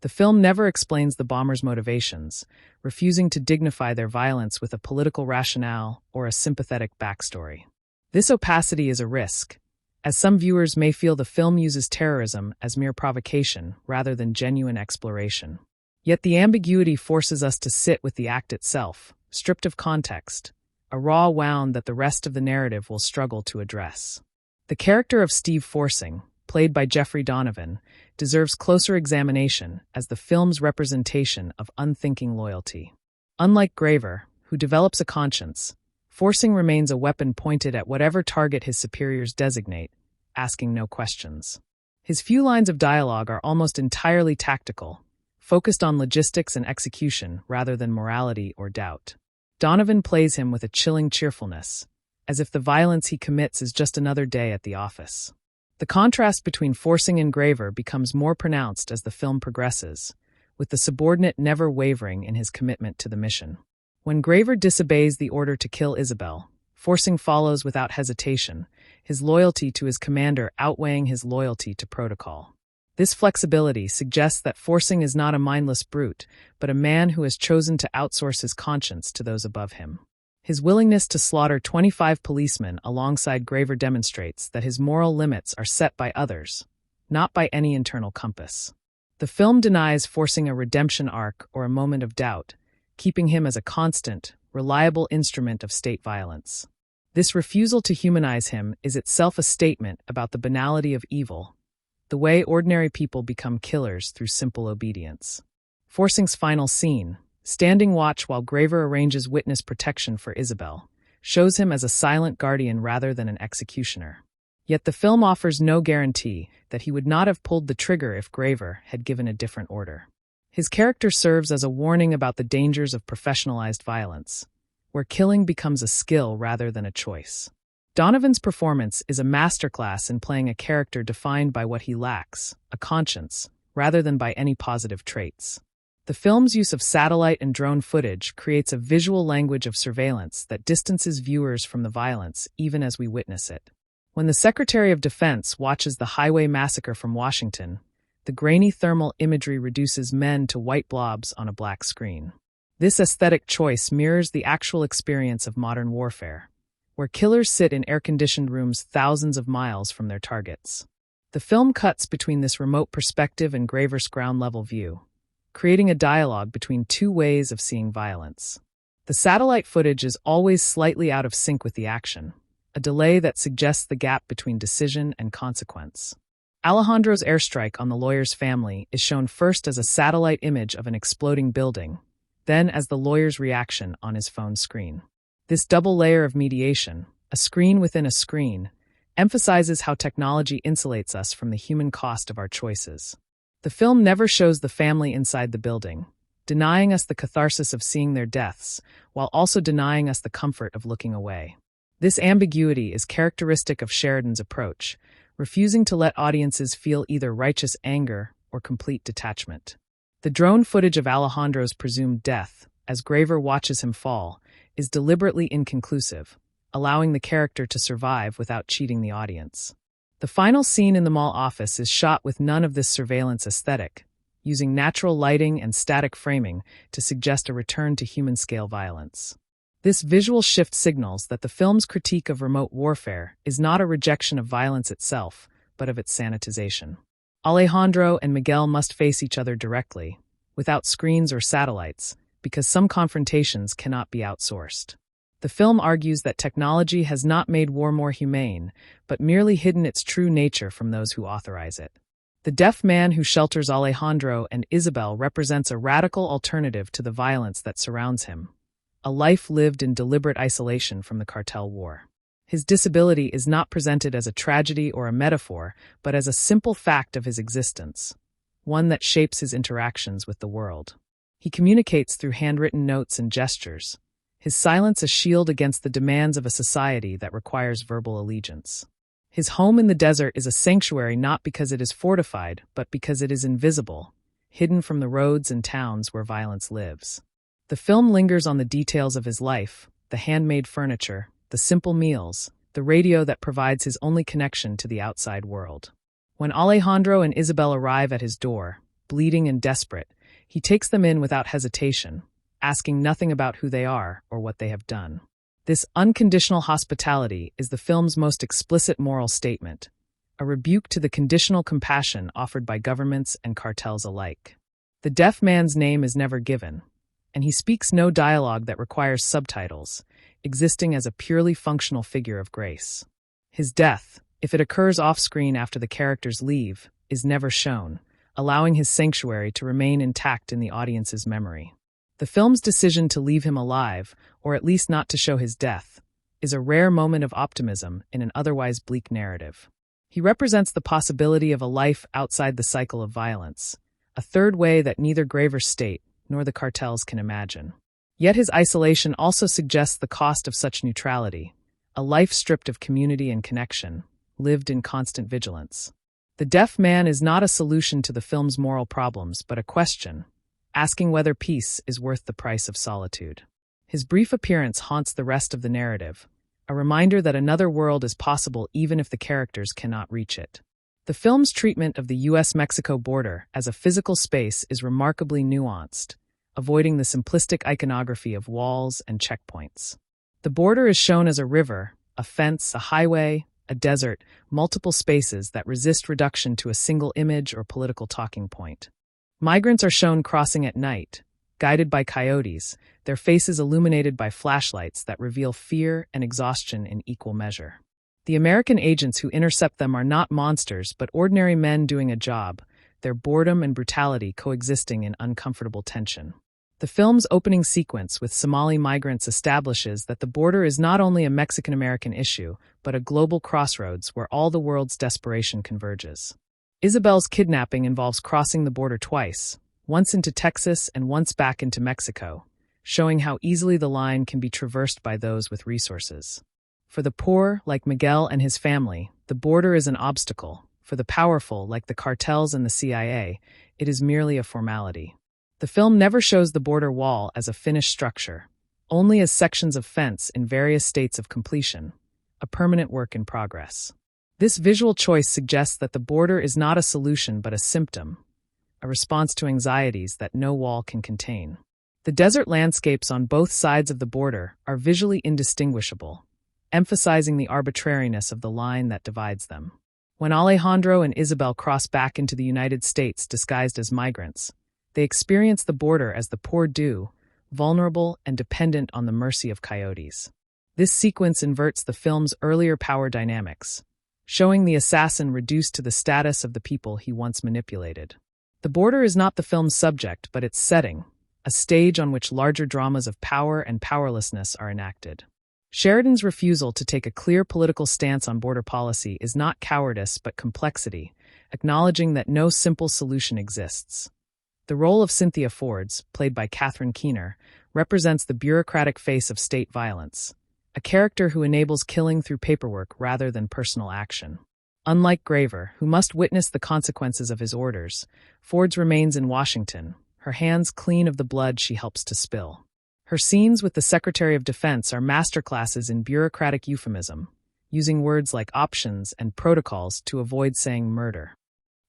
The film never explains the bombers' motivations, refusing to dignify their violence with a political rationale or a sympathetic backstory. This opacity is a risk, as some viewers may feel the film uses terrorism as mere provocation rather than genuine exploration. Yet the ambiguity forces us to sit with the act itself, stripped of context, a raw wound that the rest of the narrative will struggle to address. The character of Steve Forsing, played by Jeffrey Donovan, deserves closer examination as the film's representation of unthinking loyalty. Unlike Graver, who develops a conscience, Forsing remains a weapon pointed at whatever target his superiors designate, asking no questions. His few lines of dialogue are almost entirely tactical, focused on logistics and execution rather than morality or doubt. Donovan plays him with a chilling cheerfulness, as if the violence he commits is just another day at the office. The contrast between Forsing and Graver becomes more pronounced as the film progresses, with the subordinate never wavering in his commitment to the mission. When Graver disobeys the order to kill Isabel, Forsing follows without hesitation, his loyalty to his commander outweighing his loyalty to protocol. This flexibility suggests that Forsing is not a mindless brute, but a man who has chosen to outsource his conscience to those above him. His willingness to slaughter 25 policemen alongside Graver demonstrates that his moral limits are set by others, not by any internal compass. The film denies Forsing a redemption arc or a moment of doubt, keeping him as a constant, reliable instrument of state violence. This refusal to humanize him is itself a statement about the banality of evil, the way ordinary people become killers through simple obedience. Forsing's final scene, standing watch while Graver arranges witness protection for Isabel, shows him as a silent guardian rather than an executioner. Yet the film offers no guarantee that he would not have pulled the trigger if Graver had given a different order. His character serves as a warning about the dangers of professionalized violence, where killing becomes a skill rather than a choice. Donovan's performance is a masterclass in playing a character defined by what he lacks, a conscience, rather than by any positive traits. The film's use of satellite and drone footage creates a visual language of surveillance that distances viewers from the violence even as we witness it. When the Secretary of Defense watches the highway massacre from Washington, the grainy thermal imagery reduces men to white blobs on a black screen. This aesthetic choice mirrors the actual experience of modern warfare, where killers sit in air-conditioned rooms thousands of miles from their targets. The film cuts between this remote perspective and Graver's ground-level view, creating a dialogue between two ways of seeing violence. The satellite footage is always slightly out of sync with the action, a delay that suggests the gap between decision and consequence. Alejandro's airstrike on the lawyer's family is shown first as a satellite image of an exploding building, then as the lawyer's reaction on his phone screen. This double layer of mediation, a screen within a screen, emphasizes how technology insulates us from the human cost of our choices. The film never shows the family inside the building, denying us the catharsis of seeing their deaths, while also denying us the comfort of looking away. This ambiguity is characteristic of Sheridan's approach, refusing to let audiences feel either righteous anger or complete detachment. The drone footage of Alejandro's presumed death, as Graver watches him fall, is deliberately inconclusive, allowing the character to survive without cheating the audience. The final scene in the mall office is shot with none of this surveillance aesthetic, using natural lighting and static framing to suggest a return to human-scale violence. This visual shift signals that the film's critique of remote warfare is not a rejection of violence itself, but of its sanitization. Alejandro and Miguel must face each other directly, without screens or satellites, because some confrontations cannot be outsourced. The film argues that technology has not made war more humane, but merely hidden its true nature from those who authorize it. The deaf man who shelters Alejandro and Isabel represents a radical alternative to the violence that surrounds him, a life lived in deliberate isolation from the cartel war. His disability is not presented as a tragedy or a metaphor, but as a simple fact of his existence, one that shapes his interactions with the world. He communicates through handwritten notes and gestures, his silence a shield against the demands of a society that requires verbal allegiance. His home in the desert is a sanctuary not because it is fortified, but because it is invisible, hidden from the roads and towns where violence lives. The film lingers on the details of his life, the handmade furniture, the simple meals, the radio that provides his only connection to the outside world. When Alejandro and Isabel arrive at his door, bleeding and desperate, he takes them in without hesitation, asking nothing about who they are or what they have done. This unconditional hospitality is the film's most explicit moral statement, a rebuke to the conditional compassion offered by governments and cartels alike. The deaf man's name is never given, and he speaks no dialogue that requires subtitles, existing as a purely functional figure of grace. His death, if it occurs off-screen after the characters leave, is never shown, allowing his sanctuary to remain intact in the audience's memory. The film's decision to leave him alive, or at least not to show his death, is a rare moment of optimism in an otherwise bleak narrative. He represents the possibility of a life outside the cycle of violence, a third way that neither Graver's state nor the cartels can imagine. Yet his isolation also suggests the cost of such neutrality, a life stripped of community and connection, lived in constant vigilance. The deaf man is not a solution to the film's moral problems, but a question, asking whether peace is worth the price of solitude. His brief appearance haunts the rest of the narrative, a reminder that another world is possible even if the characters cannot reach it. The film's treatment of the U.S.-Mexico border as a physical space is remarkably nuanced, avoiding the simplistic iconography of walls and checkpoints. The border is shown as a river, a fence, a highway, a desert, multiple spaces that resist reduction to a single image or political talking point. Migrants are shown crossing at night, guided by coyotes, their faces illuminated by flashlights that reveal fear and exhaustion in equal measure. The American agents who intercept them are not monsters but ordinary men doing a job, their boredom and brutality coexisting in uncomfortable tension. The film's opening sequence with Somali migrants establishes that the border is not only a Mexican-American issue, but a global crossroads where all the world's desperation converges. Isabel's kidnapping involves crossing the border twice, once into Texas and once back into Mexico, showing how easily the line can be traversed by those with resources. For the poor, like Miguel and his family, the border is an obstacle. For the powerful, like the cartels and the CIA, it is merely a formality. The film never shows the border wall as a finished structure, only as sections of fence in various states of completion, a permanent work in progress. This visual choice suggests that the border is not a solution but a symptom, a response to anxieties that no wall can contain. The desert landscapes on both sides of the border are visually indistinguishable, emphasizing the arbitrariness of the line that divides them. When Alejandro and Isabel cross back into the United States disguised as migrants, they experience the border as the poor do, vulnerable and dependent on the mercy of coyotes. This sequence inverts the film's earlier power dynamics, showing the assassin reduced to the status of the people he once manipulated. The border is not the film's subject, but its setting, a stage on which larger dramas of power and powerlessness are enacted. Sheridan's refusal to take a clear political stance on border policy is not cowardice but complexity, acknowledging that no simple solution exists. The role of Cynthia Fords, played by Catherine Keener, represents the bureaucratic face of state violence, a character who enables killing through paperwork rather than personal action. Unlike Graver, who must witness the consequences of his orders, Fords remains in Washington, her hands clean of the blood she helps to spill. Her scenes with the Secretary of Defense are masterclasses in bureaucratic euphemism, using words like options and protocols to avoid saying murder.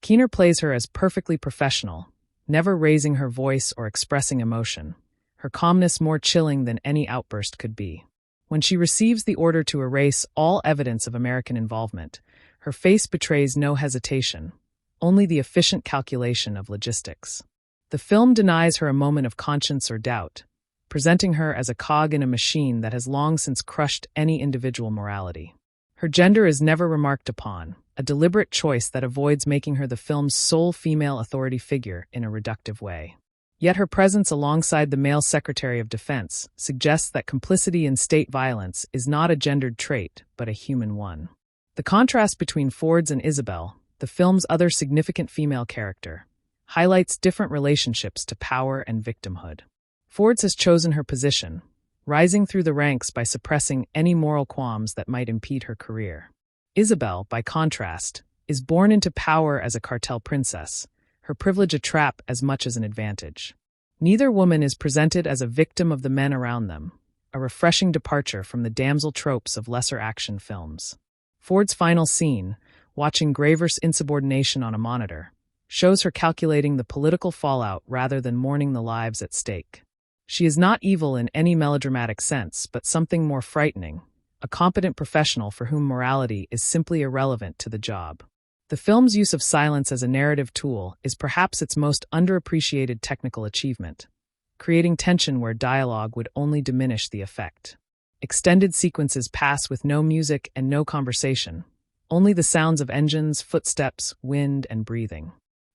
Keener plays her as perfectly professional, never raising her voice or expressing emotion, her calmness more chilling than any outburst could be. When she receives the order to erase all evidence of American involvement, her face betrays no hesitation, only the efficient calculation of logistics. The film denies her a moment of conscience or doubt, presenting her as a cog in a machine that has long since crushed any individual morality. Her gender is never remarked upon, a deliberate choice that avoids making her the film's sole female authority figure in a reductive way. Yet her presence alongside the male Secretary of Defense suggests that complicity in state violence is not a gendered trait, but a human one. The contrast between Fords and Isabel, the film's other significant female character, highlights different relationships to power and victimhood. Fords has chosen her position, rising through the ranks by suppressing any moral qualms that might impede her career. Isabel, by contrast, is born into power as a cartel princess, her privilege a trap as much as an advantage. Neither woman is presented as a victim of the men around them, a refreshing departure from the damsel tropes of lesser action films. Ford's final scene, watching Graver's insubordination on a monitor, shows her calculating the political fallout rather than mourning the lives at stake. She is not evil in any melodramatic sense, but something more frightening, a competent professional for whom morality is simply irrelevant to the job. The film's use of silence as a narrative tool is perhaps its most underappreciated technical achievement, creating tension where dialogue would only diminish the effect. Extended sequences pass with no music and no conversation, only the sounds of engines, footsteps, wind, and breathing.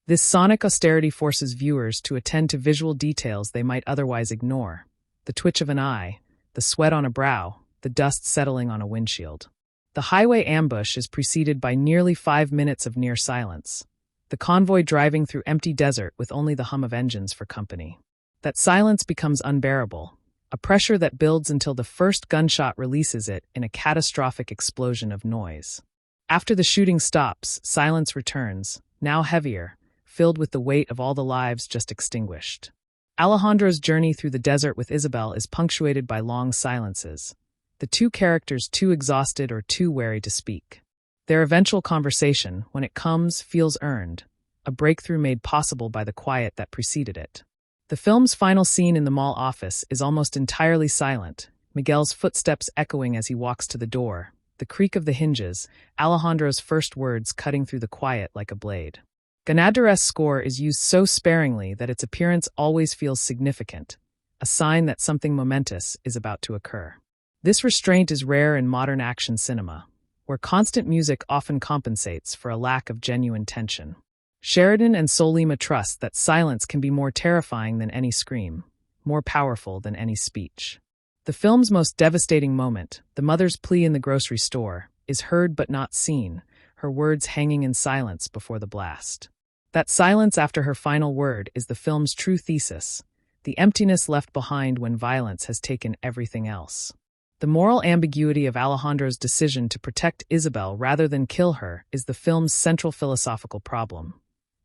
This sonic austerity forces viewers to attend to visual details they might otherwise ignore: the twitch of an eye, the sweat on a brow, the dust settling on a windshield. The highway ambush is preceded by nearly 5 minutes of near silence, the convoy driving through empty desert with only the hum of engines for company. That silence becomes unbearable, a pressure that builds until the first gunshot releases it in a catastrophic explosion of noise. After the shooting stops, silence returns, now heavier, filled with the weight of all the lives just extinguished. Alejandro's journey through the desert with Isabel is punctuated by long silences, the two characters too exhausted or too wary to speak. Their eventual conversation, when it comes, feels earned, a breakthrough made possible by the quiet that preceded it. The film's final scene in the mall office is almost entirely silent, Miguel's footsteps echoing as he walks to the door, the creak of the hinges, Alejandro's first words cutting through the quiet like a blade. Ganadere's score is used so sparingly that its appearance always feels significant, a sign that something momentous is about to occur. This restraint is rare in modern action cinema, where constant music often compensates for a lack of genuine tension. Sheridan and Sollima trust that silence can be more terrifying than any scream, more powerful than any speech. The film's most devastating moment, the mother's plea in the grocery store, is heard but not seen, her words hanging in silence before the blast. That silence after her final word is the film's true thesis, the emptiness left behind when violence has taken everything else. The moral ambiguity of Alejandro's decision to protect Isabel rather than kill her is the film's central philosophical problem,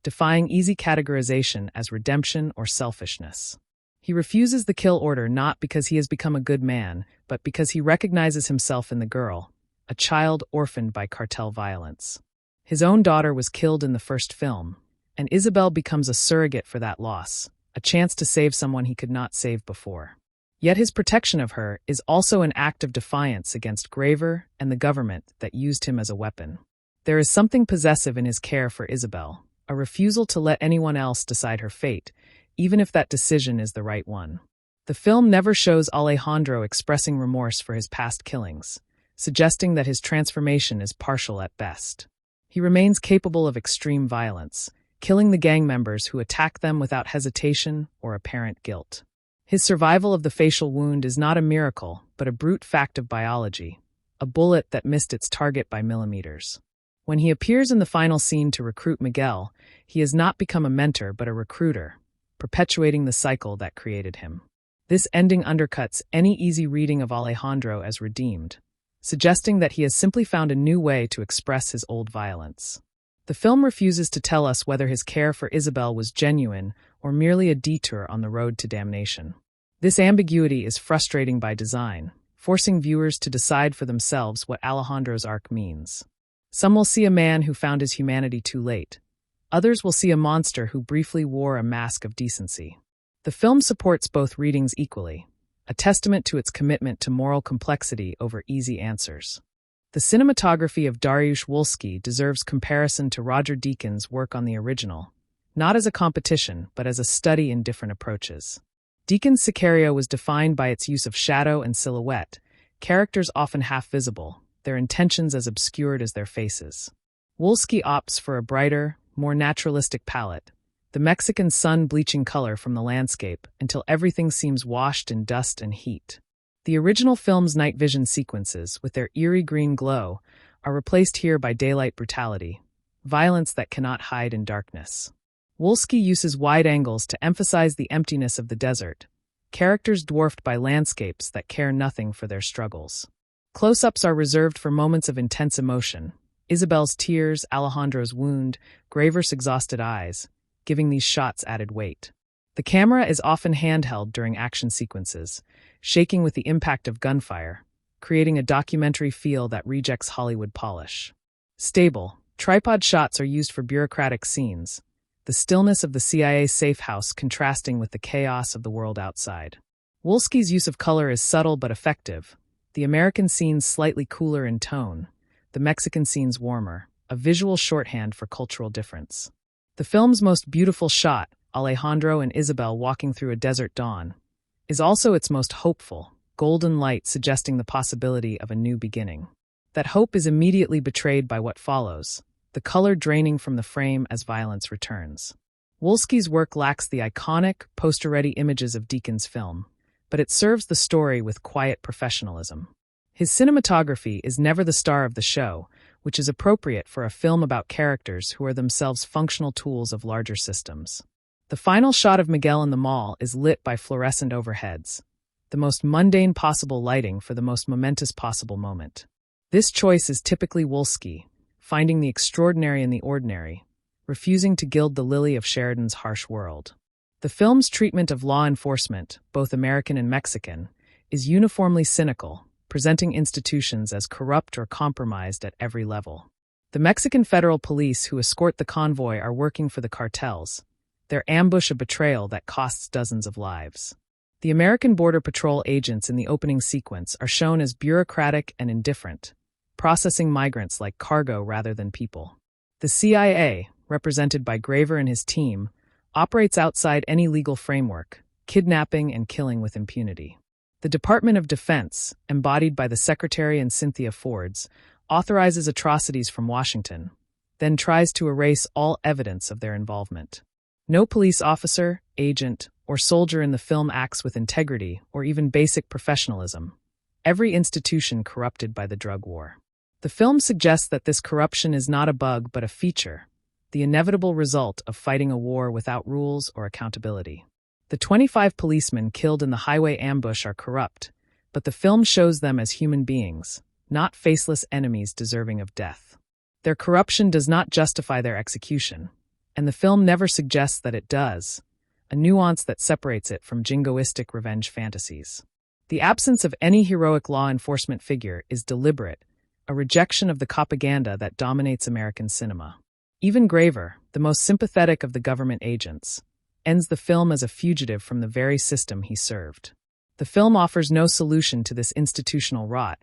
defying easy categorization as redemption or selfishness. He refuses the kill order not because he has become a good man, but because he recognizes himself in the girl, a child orphaned by cartel violence. His own daughter was killed in the first film, and Isabel becomes a surrogate for that loss, a chance to save someone he could not save before. Yet his protection of her is also an act of defiance against Graver and the government that used him as a weapon. There is something possessive in his care for Isabel, a refusal to let anyone else decide her fate, even if that decision is the right one. The film never shows Alejandro expressing remorse for his past killings, suggesting that his transformation is partial at best. He remains capable of extreme violence, killing the gang members who attack them without hesitation or apparent guilt. His survival of the facial wound is not a miracle, but a brute fact of biology, a bullet that missed its target by millimeters. When he appears in the final scene to recruit Miguel, he has not become a mentor but a recruiter, perpetuating the cycle that created him. This ending undercuts any easy reading of Alejandro as redeemed, suggesting that he has simply found a new way to express his old violence. The film refuses to tell us whether his care for Isabel was genuine or merely a detour on the road to damnation. This ambiguity is frustrating by design, forcing viewers to decide for themselves what Alejandro's arc means. Some will see a man who found his humanity too late. Others will see a monster who briefly wore a mask of decency. The film supports both readings equally, a testament to its commitment to moral complexity over easy answers. The cinematography of Dariusz Wolski deserves comparison to Roger Deakins' work on the original, not as a competition, but as a study in different approaches. Deakins' Sicario was defined by its use of shadow and silhouette, characters often half visible, their intentions as obscured as their faces. Wolski opts for a brighter, more naturalistic palette, the Mexican sun bleaching color from the landscape until everything seems washed in dust and heat. The original film's night vision sequences, with their eerie green glow, are replaced here by daylight brutality, violence that cannot hide in darkness. Wolski uses wide angles to emphasize the emptiness of the desert, characters dwarfed by landscapes that care nothing for their struggles. Close-ups are reserved for moments of intense emotion, Isabel's tears, Alejandro's wound, Graver's exhausted eyes, giving these shots added weight. The camera is often handheld during action sequences, shaking with the impact of gunfire, creating a documentary feel that rejects Hollywood polish. Stable, tripod shots are used for bureaucratic scenes, the stillness of the CIA safe house contrasting with the chaos of the world outside. Wolski's use of color is subtle but effective. The American scenes slightly cooler in tone, the Mexican scenes warmer, a visual shorthand for cultural difference. The film's most beautiful shot, Alejandro and Isabel walking through a desert dawn, is also its most hopeful, golden light suggesting the possibility of a new beginning. That hope is immediately betrayed by what follows, the color draining from the frame as violence returns. Wolski's work lacks the iconic, poster-ready images of Deacon's film, but it serves the story with quiet professionalism. His cinematography is never the star of the show, which is appropriate for a film about characters who are themselves functional tools of larger systems. The final shot of Miguel in the mall is lit by fluorescent overheads, the most mundane possible lighting for the most momentous possible moment. This choice is typically Wolski, finding the extraordinary in the ordinary, refusing to gild the lily of Sheridan's harsh world. The film's treatment of law enforcement, both American and Mexican, is uniformly cynical, presenting institutions as corrupt or compromised at every level. The Mexican federal police who escort the convoy are working for the cartels, their ambush a betrayal that costs dozens of lives. The American Border Patrol agents in the opening sequence are shown as bureaucratic and indifferent, processing migrants like cargo rather than people. The CIA, represented by Graver and his team, operates outside any legal framework, kidnapping and killing with impunity. The Department of Defense, embodied by the Secretary and Cynthia Fords, authorizes atrocities from Washington, then tries to erase all evidence of their involvement. No police officer, agent, or soldier in the film acts with integrity or even basic professionalism. Every institution corrupted by the drug war. The film suggests that this corruption is not a bug but a feature, the inevitable result of fighting a war without rules or accountability. The 25 policemen killed in the highway ambush are corrupt, but the film shows them as human beings, not faceless enemies deserving of death. Their corruption does not justify their execution, and the film never suggests that it does, a nuance that separates it from jingoistic revenge fantasies. The absence of any heroic law enforcement figure is deliberate, a rejection of the propaganda that dominates American cinema. Even Graver, the most sympathetic of the government agents, ends the film as a fugitive from the very system he served. The film offers no solution to this institutional rot,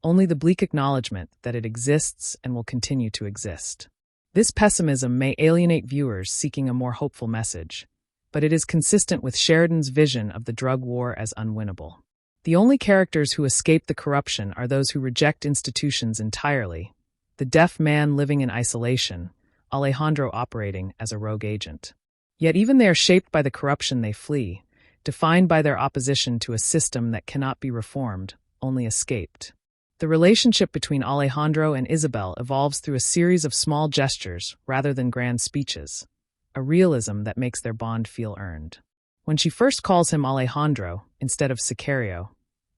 only the bleak acknowledgement that it exists and will continue to exist. This pessimism may alienate viewers seeking a more hopeful message, but it is consistent with Sheridan's vision of the drug war as unwinnable. The only characters who escape the corruption are those who reject institutions entirely, the deaf man living in isolation, Alejandro operating as a rogue agent. Yet even they are shaped by the corruption they flee, defined by their opposition to a system that cannot be reformed, only escaped. The relationship between Alejandro and Isabel evolves through a series of small gestures rather than grand speeches, a realism that makes their bond feel earned. When she first calls him Alejandro instead of Sicario,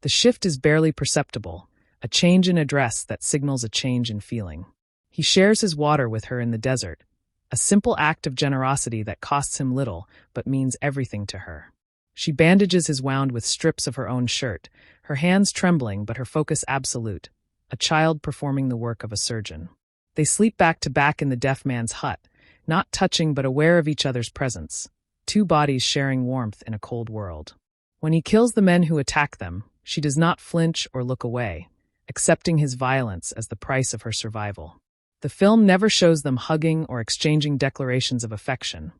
the shift is barely perceptible, a change in address that signals a change in feeling. He shares his water with her in the desert, a simple act of generosity that costs him little but means everything to her. She bandages his wound with strips of her own shirt, her hands trembling but her focus absolute, a child performing the work of a surgeon. They sleep back to back in the deaf man's hut, not touching but aware of each other's presence, two bodies sharing warmth in a cold world. When he kills the men who attack them, she does not flinch or look away, accepting his violence as the price of her survival. The film never shows them hugging or exchanging declarations of affection,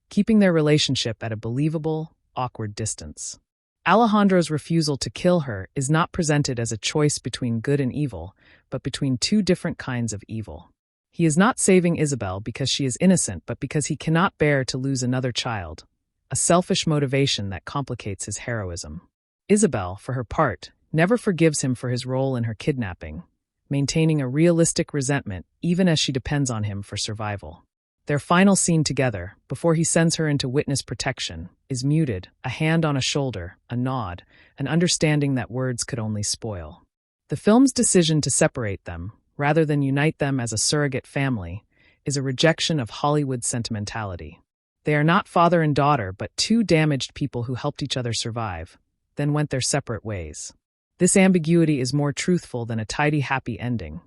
keeping their relationship at a believable, awkward distance. Alejandro's refusal to kill her is not presented as a choice between good and evil, but between two different kinds of evil. He is not saving Isabel because she is innocent, but because he cannot bear to lose another child, a selfish motivation that complicates his heroism. Isabel, for her part, never forgives him for his role in her kidnapping, maintaining a realistic resentment even as she depends on him for survival. Their final scene together, before he sends her into witness protection, is muted, a hand on a shoulder, a nod, an understanding that words could only spoil. The film's decision to separate them, rather than unite them as a surrogate family, is a rejection of Hollywood sentimentality. They are not father and daughter, but two damaged people who helped each other survive, then went their separate ways. This ambiguity is more truthful than a tidy, happy ending,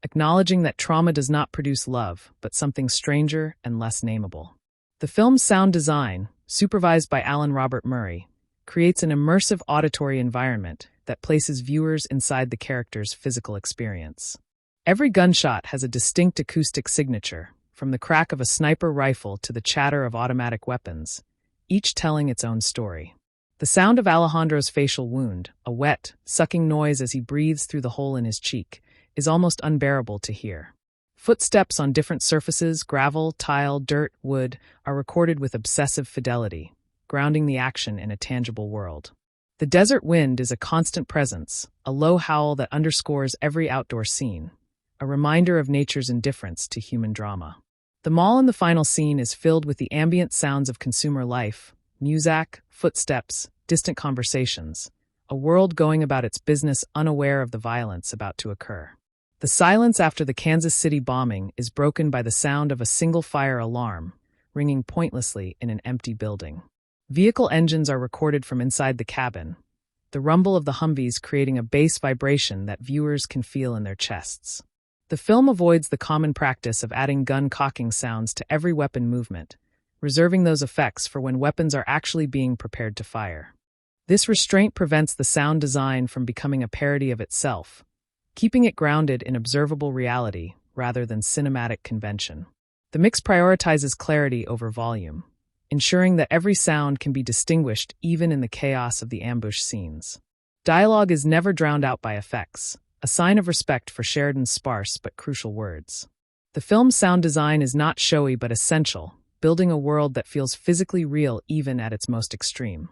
acknowledging that trauma does not produce love, but something stranger and less nameable. The film's sound design, supervised by Alan Robert Murray, creates an immersive auditory environment that places viewers inside the character's physical experience. Every gunshot has a distinct acoustic signature, from the crack of a sniper rifle to the chatter of automatic weapons, each telling its own story. The sound of Alejandro's facial wound, a wet, sucking noise as he breathes through the hole in his cheek, is almost unbearable to hear. Footsteps on different surfaces, gravel, tile, dirt, wood, are recorded with obsessive fidelity, grounding the action in a tangible world. The desert wind is a constant presence, a low howl that underscores every outdoor scene, a reminder of nature's indifference to human drama. The mall in the final scene is filled with the ambient sounds of consumer life, music, footsteps, distant conversations, a world going about its business unaware of the violence about to occur. The silence after the Kansas City bombing is broken by the sound of a single fire alarm, ringing pointlessly in an empty building. Vehicle engines are recorded from inside the cabin, the rumble of the Humvees creating a bass vibration that viewers can feel in their chests. The film avoids the common practice of adding gun cocking sounds to every weapon movement, reserving those effects for when weapons are actually being prepared to fire. This restraint prevents the sound design from becoming a parody of itself, keeping it grounded in observable reality rather than cinematic convention. The mix prioritizes clarity over volume, ensuring that every sound can be distinguished even in the chaos of the ambush scenes. Dialogue is never drowned out by effects, a sign of respect for Sheridan's sparse but crucial words. The film's sound design is not showy but essential, building a world that feels physically real even at its most extreme.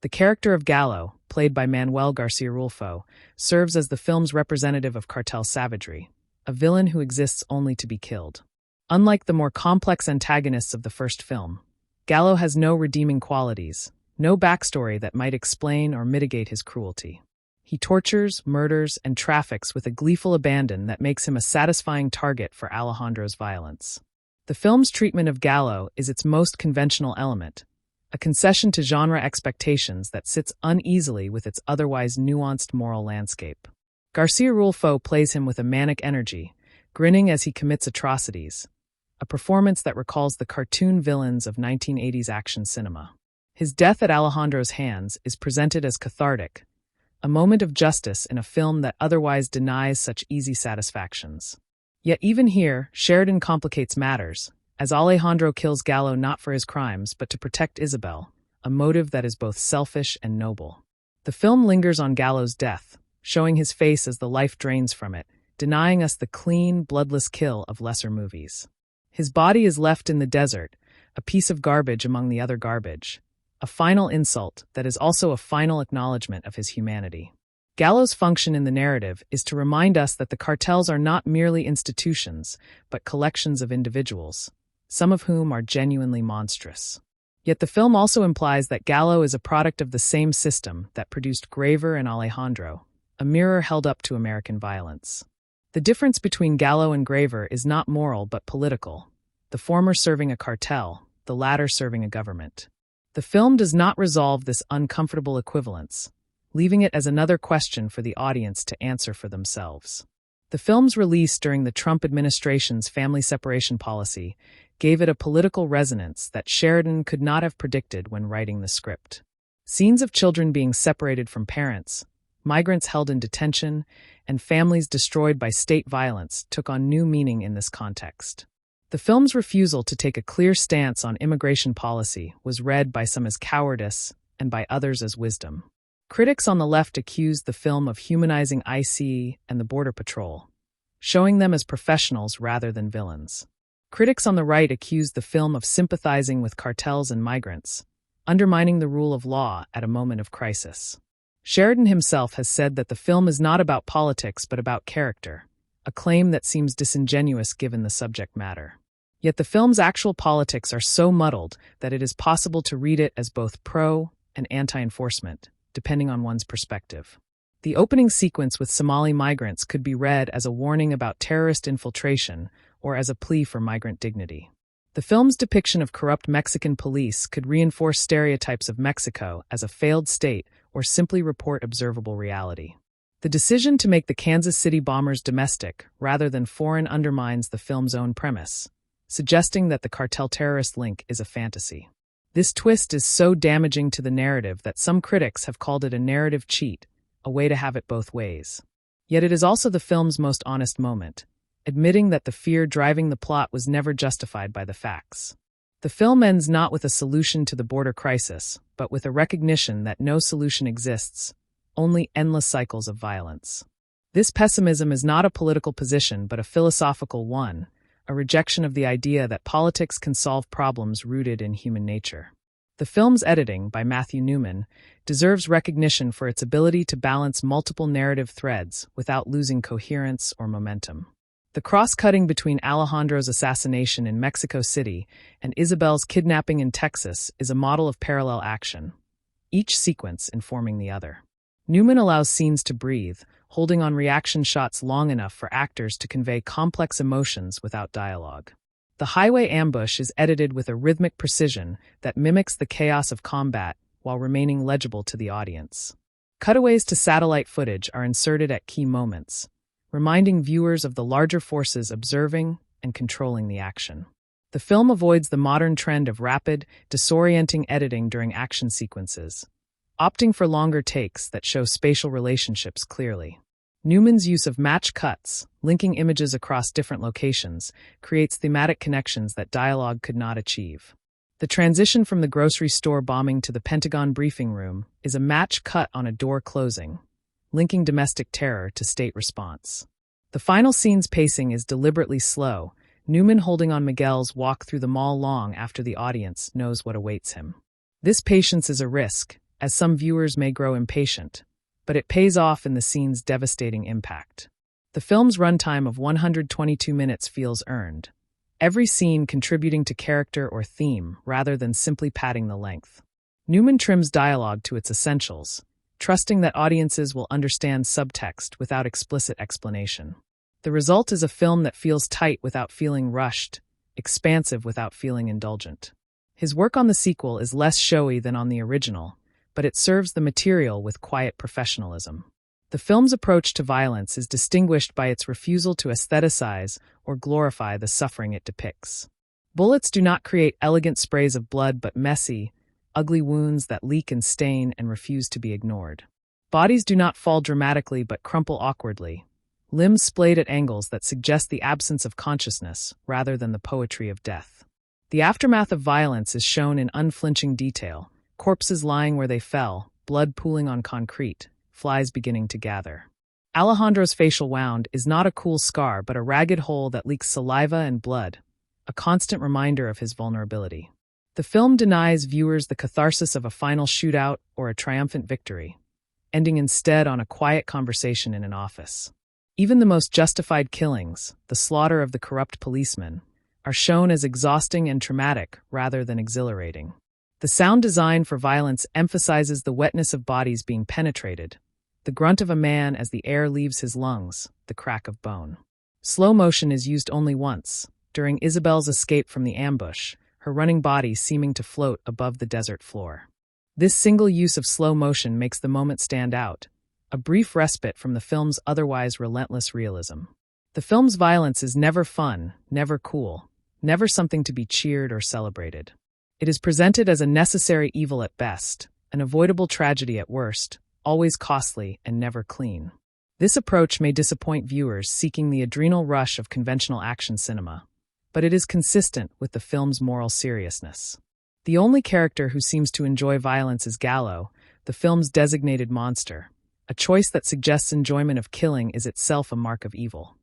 The character of Gallo, played by Manuel Garcia Rulfo, serves as the film's representative of cartel savagery, a villain who exists only to be killed. Unlike the more complex antagonists of the first film, Gallo has no redeeming qualities, no backstory that might explain or mitigate his cruelty. He tortures, murders, and traffics with a gleeful abandon that makes him a satisfying target for Alejandro's violence. The film's treatment of Gallo is its most conventional element, a concession to genre expectations that sits uneasily with its otherwise nuanced moral landscape. Garcia Rulfo plays him with a manic energy, grinning as he commits atrocities, a performance that recalls the cartoon villains of 1980s action cinema. His death at Alejandro's hands is presented as cathartic, a moment of justice in a film that otherwise denies such easy satisfactions. Yet even here, Sheridan complicates matters, as Alejandro kills Gallo not for his crimes but to protect Isabel, a motive that is both selfish and noble. The film lingers on Gallo's death, showing his face as the life drains from it, denying us the clean, bloodless kill of lesser movies. His body is left in the desert, a piece of garbage among the other garbage, a final insult that is also a final acknowledgement of his humanity. Gallo's function in the narrative is to remind us that the cartels are not merely institutions, but collections of individuals, some of whom are genuinely monstrous. Yet the film also implies that Gallo is a product of the same system that produced Graver and Alejandro, a mirror held up to American violence. The difference between Gallo and Graver is not moral but political, the former serving a cartel, the latter serving a government. The film does not resolve this uncomfortable equivalence, leaving it as another question for the audience to answer for themselves. The film's release during the Trump administration's family separation policy gave it a political resonance that Sheridan could not have predicted when writing the script. Scenes of children being separated from parents, migrants held in detention, and families destroyed by state violence took on new meaning in this context. The film's refusal to take a clear stance on immigration policy was read by some as cowardice and by others as wisdom. Critics on the left accused the film of humanizing ICE and the Border Patrol, showing them as professionals rather than villains. Critics on the right accused the film of sympathizing with cartels and migrants, undermining the rule of law at a moment of crisis. Sheridan himself has said that the film is not about politics but about character, a claim that seems disingenuous given the subject matter. Yet the film's actual politics are so muddled that it is possible to read it as both pro and anti-enforcement, depending on one's perspective. The opening sequence with Somali migrants could be read as a warning about terrorist infiltration or as a plea for migrant dignity. The film's depiction of corrupt Mexican police could reinforce stereotypes of Mexico as a failed state or simply report observable reality. The decision to make the Kansas City bombers domestic rather than foreign undermines the film's own premise, suggesting that the cartel terrorist link is a fantasy. This twist is so damaging to the narrative that some critics have called it a narrative cheat, a way to have it both ways. Yet it is also the film's most honest moment, admitting that the fear driving the plot was never justified by the facts. The film ends not with a solution to the border crisis, but with a recognition that no solution exists, only endless cycles of violence. This pessimism is not a political position but a philosophical one, a rejection of the idea that politics can solve problems rooted in human nature. The film's editing, by Matthew Newman, deserves recognition for its ability to balance multiple narrative threads without losing coherence or momentum. The cross-cutting between Alejandro's assassination in Mexico City and Isabel's kidnapping in Texas is a model of parallel action, each sequence informing the other. Newman allows scenes to breathe, holding on reaction shots long enough for actors to convey complex emotions without dialogue. The highway ambush is edited with a rhythmic precision that mimics the chaos of combat while remaining legible to the audience. Cutaways to satellite footage are inserted at key moments, reminding viewers of the larger forces observing and controlling the action. The film avoids the modern trend of rapid, disorienting editing during action sequences, opting for longer takes that show spatial relationships clearly. Newman's use of match cuts, linking images across different locations, creates thematic connections that dialogue could not achieve. The transition from the grocery store bombing to the Pentagon briefing room is a match cut on a door closing, linking domestic terror to state response. The final scene's pacing is deliberately slow, Newman holding on Miguel's walk through the mall long after the audience knows what awaits him. This patience is a risk, as some viewers may grow impatient, but it pays off in the scene's devastating impact. The film's runtime of 122 minutes feels earned, every scene contributing to character or theme rather than simply padding the length. Newman trims dialogue to its essentials, trusting that audiences will understand subtext without explicit explanation. The result is a film that feels tight without feeling rushed, expansive without feeling indulgent. His work on the sequel is less showy than on the original, but it serves the material with quiet professionalism. The film's approach to violence is distinguished by its refusal to aestheticize or glorify the suffering it depicts. Bullets do not create elegant sprays of blood but messy, ugly wounds that leak and stain and refuse to be ignored. Bodies do not fall dramatically but crumple awkwardly, limbs splayed at angles that suggest the absence of consciousness rather than the poetry of death. The aftermath of violence is shown in unflinching detail, corpses lying where they fell, blood pooling on concrete, flies beginning to gather. Alejandro's facial wound is not a cool scar but a ragged hole that leaks saliva and blood, a constant reminder of his vulnerability. The film denies viewers the catharsis of a final shootout or a triumphant victory, ending instead on a quiet conversation in an office. Even the most justified killings, the slaughter of the corrupt policeman, are shown as exhausting and traumatic rather than exhilarating. The sound design for violence emphasizes the wetness of bodies being penetrated, the grunt of a man as the air leaves his lungs, the crack of bone. Slow motion is used only once, during Isabel's escape from the ambush, her running body seeming to float above the desert floor. This single use of slow motion makes the moment stand out, a brief respite from the film's otherwise relentless realism. The film's violence is never fun, never cool, never something to be cheered or celebrated. It is presented as a necessary evil at best, an avoidable tragedy at worst, always costly and never clean. This approach may disappoint viewers seeking the adrenal rush of conventional action cinema, but it is consistent with the film's moral seriousness. The only character who seems to enjoy violence is Gallo, the film's designated monster. A choice that suggests enjoyment of killing is itself a mark of evil.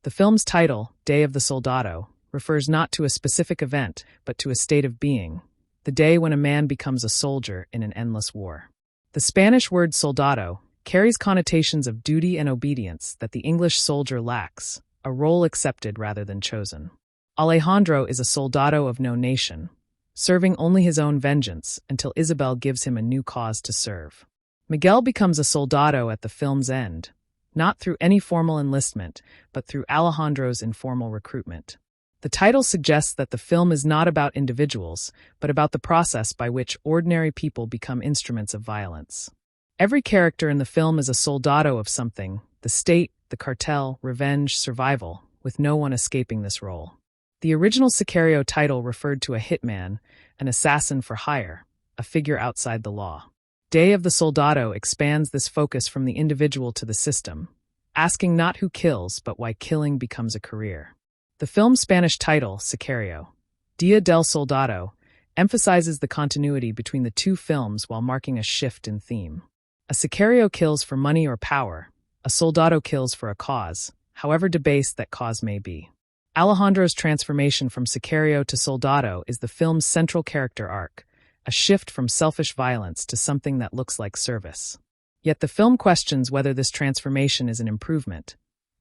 The film's title, Day of the Soldado, refers not to a specific event, but to a state of being, the day when a man becomes a soldier in an endless war. The Spanish word soldado carries connotations of duty and obedience that the English soldier lacks, a role accepted rather than chosen. Alejandro is a soldado of no nation, serving only his own vengeance until Isabel gives him a new cause to serve. Miguel becomes a soldado at the film's end, not through any formal enlistment, but through Alejandro's informal recruitment. The title suggests that the film is not about individuals, but about the process by which ordinary people become instruments of violence. Every character in the film is a soldado of something, the state, the cartel, revenge, survival, with no one escaping this role. The original Sicario title referred to a hitman, an assassin for hire, a figure outside the law. Day of the Soldado expands this focus from the individual to the system, asking not who kills, but why killing becomes a career. The film's Spanish title, Sicario, Dia del Soldado, emphasizes the continuity between the two films while marking a shift in theme. A Sicario kills for money or power, a Soldado kills for a cause, however debased that cause may be. Alejandro's transformation from Sicario to Soldado is the film's central character arc, a shift from selfish violence to something that looks like service. Yet the film questions whether this transformation is an improvement,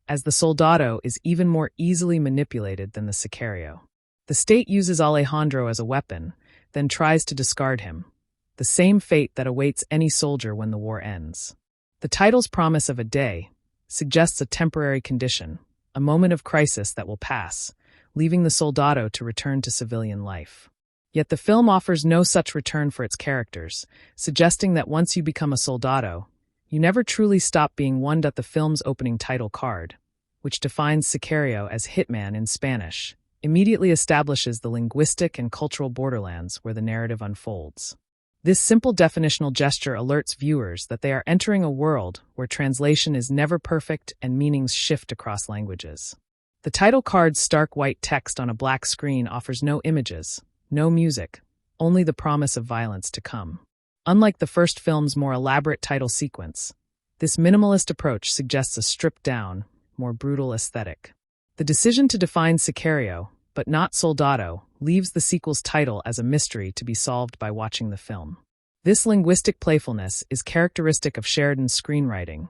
as the Soldado is even more easily manipulated than the Sicario. The state uses Alejandro as a weapon, then tries to discard him, the same fate that awaits any soldier when the war ends. The title's promise of a day suggests a temporary condition, a moment of crisis that will pass, leaving the Soldado to return to civilian life. Yet the film offers no such return for its characters, suggesting that once you become a Soldado, you never truly stop being one. The film's opening title card, which defines Sicario as hitman in Spanish, immediately establishes the linguistic and cultural borderlands where the narrative unfolds. This simple definitional gesture alerts viewers that they are entering a world where translation is never perfect and meanings shift across languages. The title card's stark white text on a black screen offers no images, no music, only the promise of violence to come. Unlike the first film's more elaborate title sequence, this minimalist approach suggests a stripped-down, more brutal aesthetic. The decision to define Sicario, but not Soldado, leaves the sequel's title as a mystery to be solved by watching the film. This linguistic playfulness is characteristic of Sheridan's screenwriting,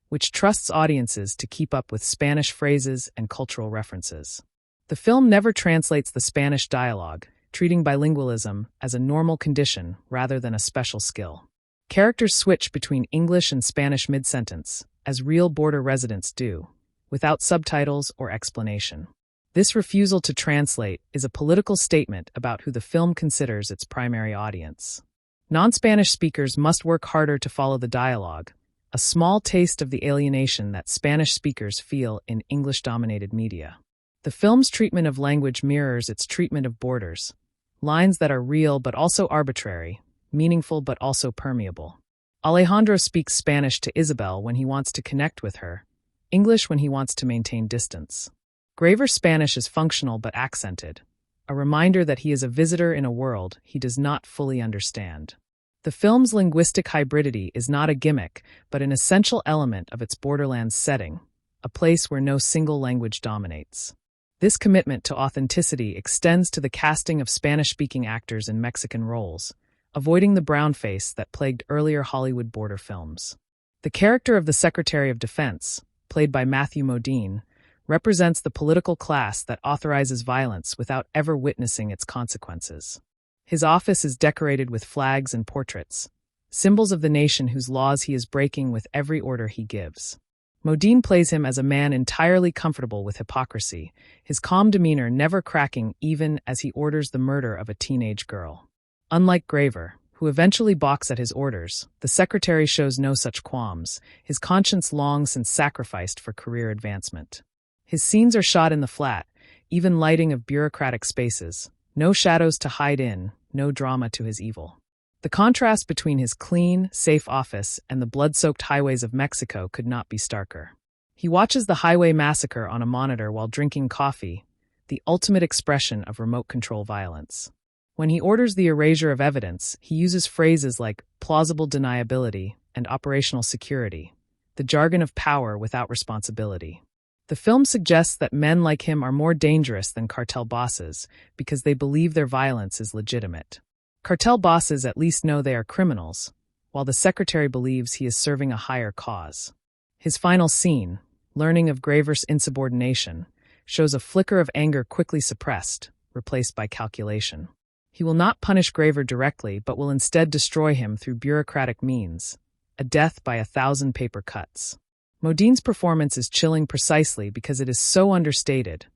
which trusts audiences to keep up with Spanish phrases and cultural references. The film never translates the Spanish dialogue, treating bilingualism as a normal condition rather than a special skill. Characters switch between English and Spanish mid-sentence, as real border residents do, without subtitles or explanation. This refusal to translate is a political statement about who the film considers its primary audience. Non-Spanish speakers must work harder to follow the dialogue, a small taste of the alienation that Spanish speakers feel in English-dominated media. The film's treatment of language mirrors its treatment of borders, lines that are real but also arbitrary, meaningful but also permeable. Alejandro speaks Spanish to Isabel when he wants to connect with her, English when he wants to maintain distance. Graver's Spanish is functional but accented, a reminder that he is a visitor in a world he does not fully understand. The film's linguistic hybridity is not a gimmick, but an essential element of its borderlands setting, a place where no single language dominates. This commitment to authenticity extends to the casting of Spanish-speaking actors in Mexican roles, avoiding the brownface that plagued earlier Hollywood border films. The character of the Secretary of Defense, played by Matthew Modine, represents the political class that authorizes violence without ever witnessing its consequences. His office is decorated with flags and portraits, symbols of the nation whose laws he is breaking with every order he gives. Modine plays him as a man entirely comfortable with hypocrisy, his calm demeanor never cracking even as he orders the murder of a teenage girl. Unlike Graver, who eventually balks at his orders, the secretary shows no such qualms, his conscience long since sacrificed for career advancement. His scenes are shot in the flat, even lighting of bureaucratic spaces, no shadows to hide in, no drama to his evil. The contrast between his clean, safe office and the blood-soaked highways of Mexico could not be starker. He watches the highway massacre on a monitor while drinking coffee, the ultimate expression of remote control violence. When he orders the erasure of evidence, he uses phrases like plausible deniability and operational security, the jargon of power without responsibility. The film suggests that men like him are more dangerous than cartel bosses because they believe their violence is legitimate. Cartel bosses at least know they are criminals, while the secretary believes he is serving a higher cause. His final scene, learning of Graver's insubordination, shows a flicker of anger quickly suppressed, replaced by calculation. He will not punish Graver directly, but will instead destroy him through bureaucratic means, a death by 1,000 paper cuts. Modine's performance is chilling precisely because it is so understated,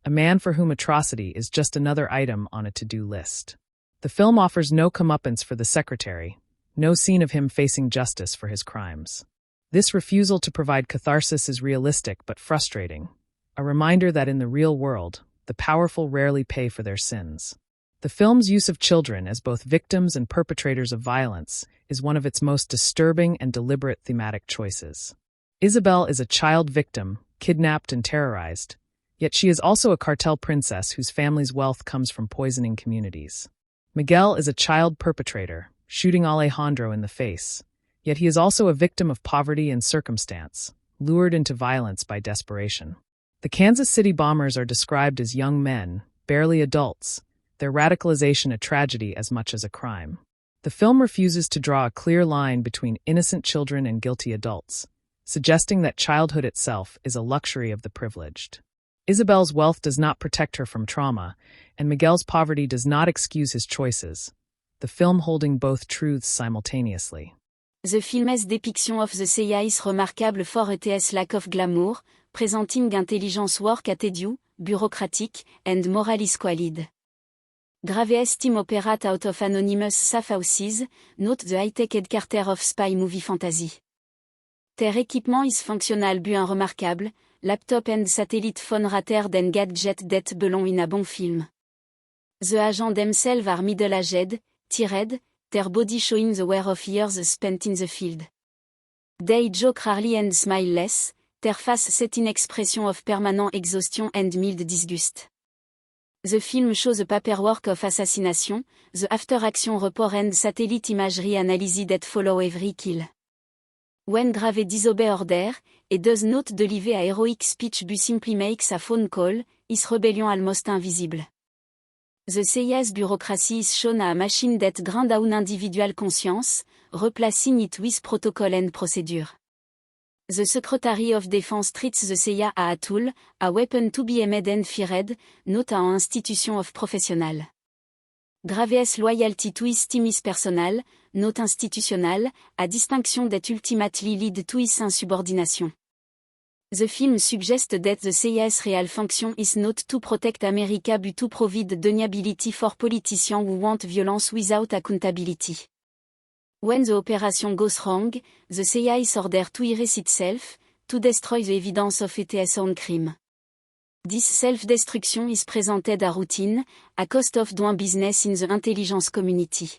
a man for whom atrocity is just another item on a to-do list. The film offers no comeuppance for the secretary, no scene of him facing justice for his crimes. This refusal to provide catharsis is realistic but frustrating, a reminder that in the real world, the powerful rarely pay for their sins. The film's use of children as both victims and perpetrators of violence is one of its most disturbing and deliberate thematic choices. Isabel is a child victim, kidnapped and terrorized, yet she is also a cartel princess whose family's wealth comes from poisoning communities. Miguel is a child perpetrator, shooting Alejandro in the face, yet he is also a victim of poverty and circumstance, lured into violence by desperation. The Kansas City bombers are described as young men, barely adults, their radicalization a tragedy as much as a crime. The film refuses to draw a clear line between innocent children and guilty adults, suggesting that childhood itself is a luxury of the privileged. Isabel's wealth does not protect her from trauma, and Miguel's poverty does not excuse his choices, the film holding both truths simultaneously. The film's depiction of the CIA is remarkable for its lack of glamour, presenting intelligence work tedious, bureaucratic, and morally squalid. Grave's team operate out of anonymous safe houses, not the high-tech headquarters of spy movie fantasy. Their equipment is functional but unremarkable, laptop and satellite phone rather than gadget that belong in a bon film. The agents themselves are middle-aged, tired, their body showing the wear of years spent in the field. They joke rarely and smile less, their face set in expression of permanent exhaustion and mild disgust. The film shows the paperwork of assassination, the after-action report and satellite imagery analysis that follow every kill. When Grave disobey order, he does not deliver a heroic speech but simply makes a phone call, his rebellion almost invisible. The CIA's bureaucracy is shown a machine that grind down individual conscience, replacing it with protocol and procedure. The Secretary of Defense treats the CIA as a tool, a weapon to be aimed and feared, not an institution of professional. Grave's loyalty to his team is personal, not institutional, a distinction that ultimately lead to his insubordination. The film suggests that the CIA's real function is not to protect America but to provide deniability for politicians who want violence without accountability. When the operation goes wrong, the CIA is ordered to erase itself, to destroy the evidence of its own crime. This self-destruction is presented as routine, a cost of doing business in the intelligence community.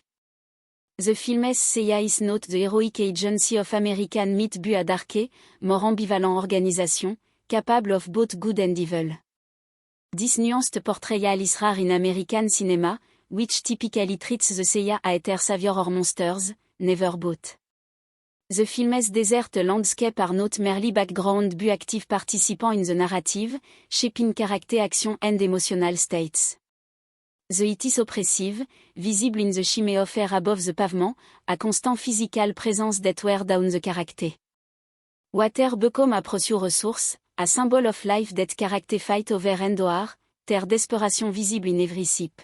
The film's CIA is not the heroic agency of American myth but a darker, more ambivalent organization, capable of both good and evil. This nuanced portrayal is rare in American cinema, which typically treats the CIA as either savior or monsters, never both. The film's desert landscape are not merely background but active participants in the narrative, shaping character, action and emotional states. The it is oppressive, visible in the shimmer of air above the pavement, a constant physical presence that wear down the character. Water become a precious resource, a symbol of life that character fight over and o'er, their desperation visible in every sip.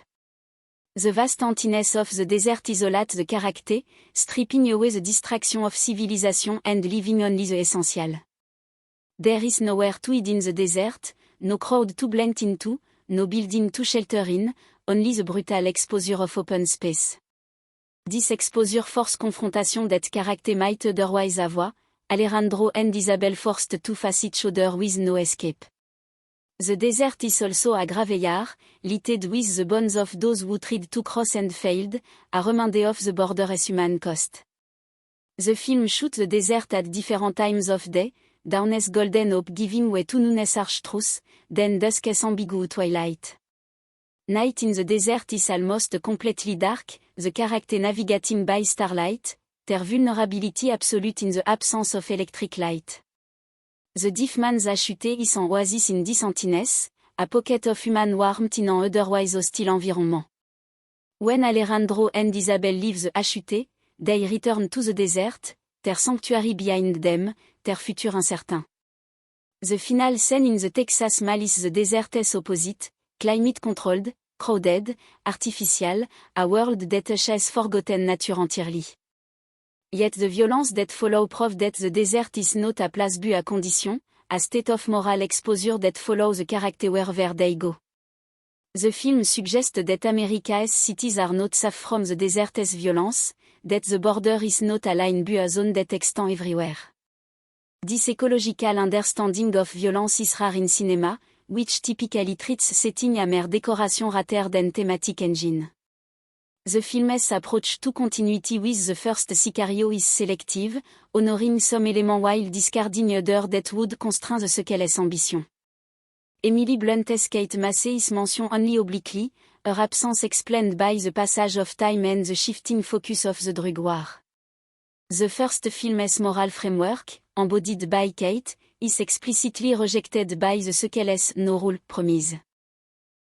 The vast emptiness of the desert isolates the character, stripping away the distraction of civilization and leaving only the essential. There is nowhere to hide in the desert, no crowd to blend into, no building to shelter in, only the brutal exposure of open space. This exposure force confrontation that character might otherwise avoid, Alejandro and Isabel forced to face each other with no escape. The desert is also a graveyard, littered with the bones of those who tried to cross and failed, a reminder of the borderless human cost. The film shoots the desert at different times of day, dawn's golden hope giving way to noon's harsh truth, then dusk's ambiguous twilight. Night in the desert is almost completely dark, the character navigating by starlight, their vulnerability absolute in the absence of electric light. The deaf man's achuté is an oasis in this emptiness, a pocket of human warmth in an otherwise hostile environment. When Alejandro and Isabel leave the achuté, they return to the desert, their sanctuary behind them, their future incertain. The final scene in the Texas Malice the desert's opposite, climate-controlled, crowded, artificial, a world that has forgotten nature entirely. Yet the violence that follow prove that the desert is not a place but a condition, a state of moral exposure that follows the character wherever they go. The film suggests that America's cities are not safe from the desert's violence, that the border is not a line but a zone that extends everywhere. This ecological understanding of violence is rare in cinema, which typically treats setting a mere decoration rather than thematic engine. The film's approach to continuity with the first Sicario is selective, honoring some elements while discarding other that would constrain the sequel's ambition. Emily Blunt's Kate Massey is mentioned only obliquely, her absence explained by the passage of time and the shifting focus of the drug war. The first film's moral framework, embodied by Kate, is explicitly rejected by the sequel's no rule promise.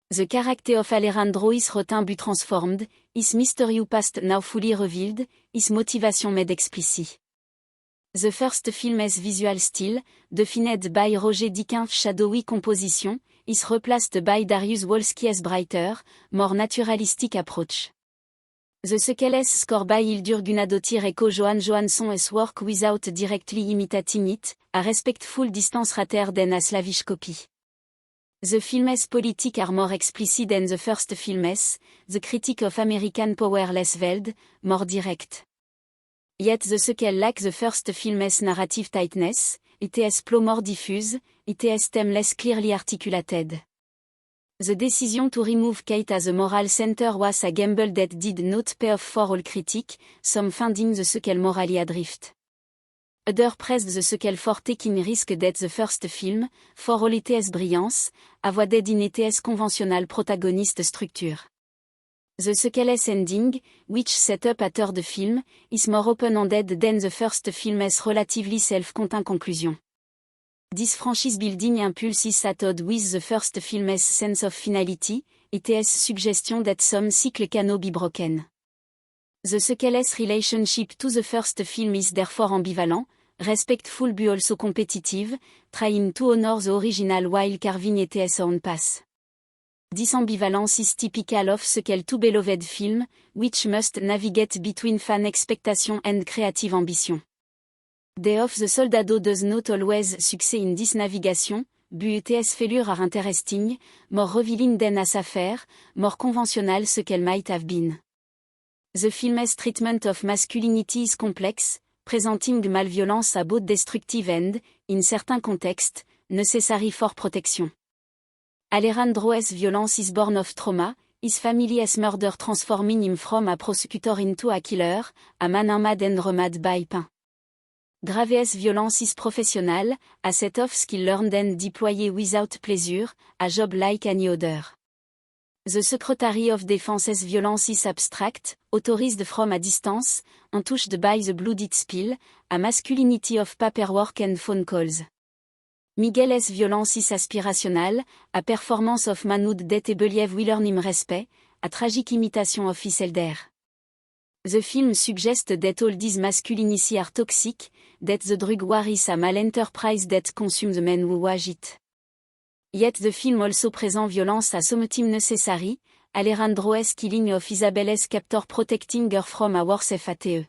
The character of Alejandro is retained but transformed, his mysterious past now fully revealed, his motivation made explicit. The first film's visual style, defined by Roger Deakins' shadowy composition, is replaced by Darius Wolski's brighter, more naturalistic approach. The sequel's score by Hildur Gunnadóttir echo Johan Johansson's work without directly imitating it, a respectful distance rather than a slavish copy. The film's politics are more explicit than the first film's, the critique of American power less veiled, more direct. Yet the sequel lacks the first film's narrative tightness, its plot more diffuse, its theme less clearly articulated. The decision to remove Kate as a moral center was a gamble that did not pay off for all critics, some finding the sequel morally adrift. Others praised the sequel for taking risk that the first film, for all its brilliance, avoided in its conventional protagonist structure. The sequel's ending, which set up a third film, is more open-ended than the first film's relatively self-contained conclusion. This franchise building impulse is at odds with the first film's sense of finality, its suggestion that some cycle cannot be broken. The sequel's relationship to the first film is therefore ambivalent, respectful but also competitive, trying to honor the original while carving its own path. This ambivalence is typical of sequel to beloved film, which must navigate between fan expectation and creative ambition. Day of the Soldado does not always succeed in this navigation, but its failures are interesting, more revealing than as affair, more conventional sequel might have been. The film's treatment of masculinity is complex, presenting malviolence à both destructive and, in certain contexts, necessary for protection. Alejandro's violence is born of trauma, his family's murder transforming him from a prosecutor into a killer, a man armed and remade by pain. Grave's violence is professional, a set of skill learned and deployed without pleasure, a job like any other. The Secretary of Defense's violence is abstract, authorized from a distance, untouched by the blooded spill, a masculinity of paperwork and phone calls. Miguel's violence is aspirational, a performance of manhood that believe will earn him respect, a tragic imitation of his elder. The film suggests that all these masculinities are toxic, that the drug war is a malenterprise that consumes the men who wage it. Yet the film also presents violence as something necessary, Alejandro's killing of Isabel's captor protecting her from a worse fate.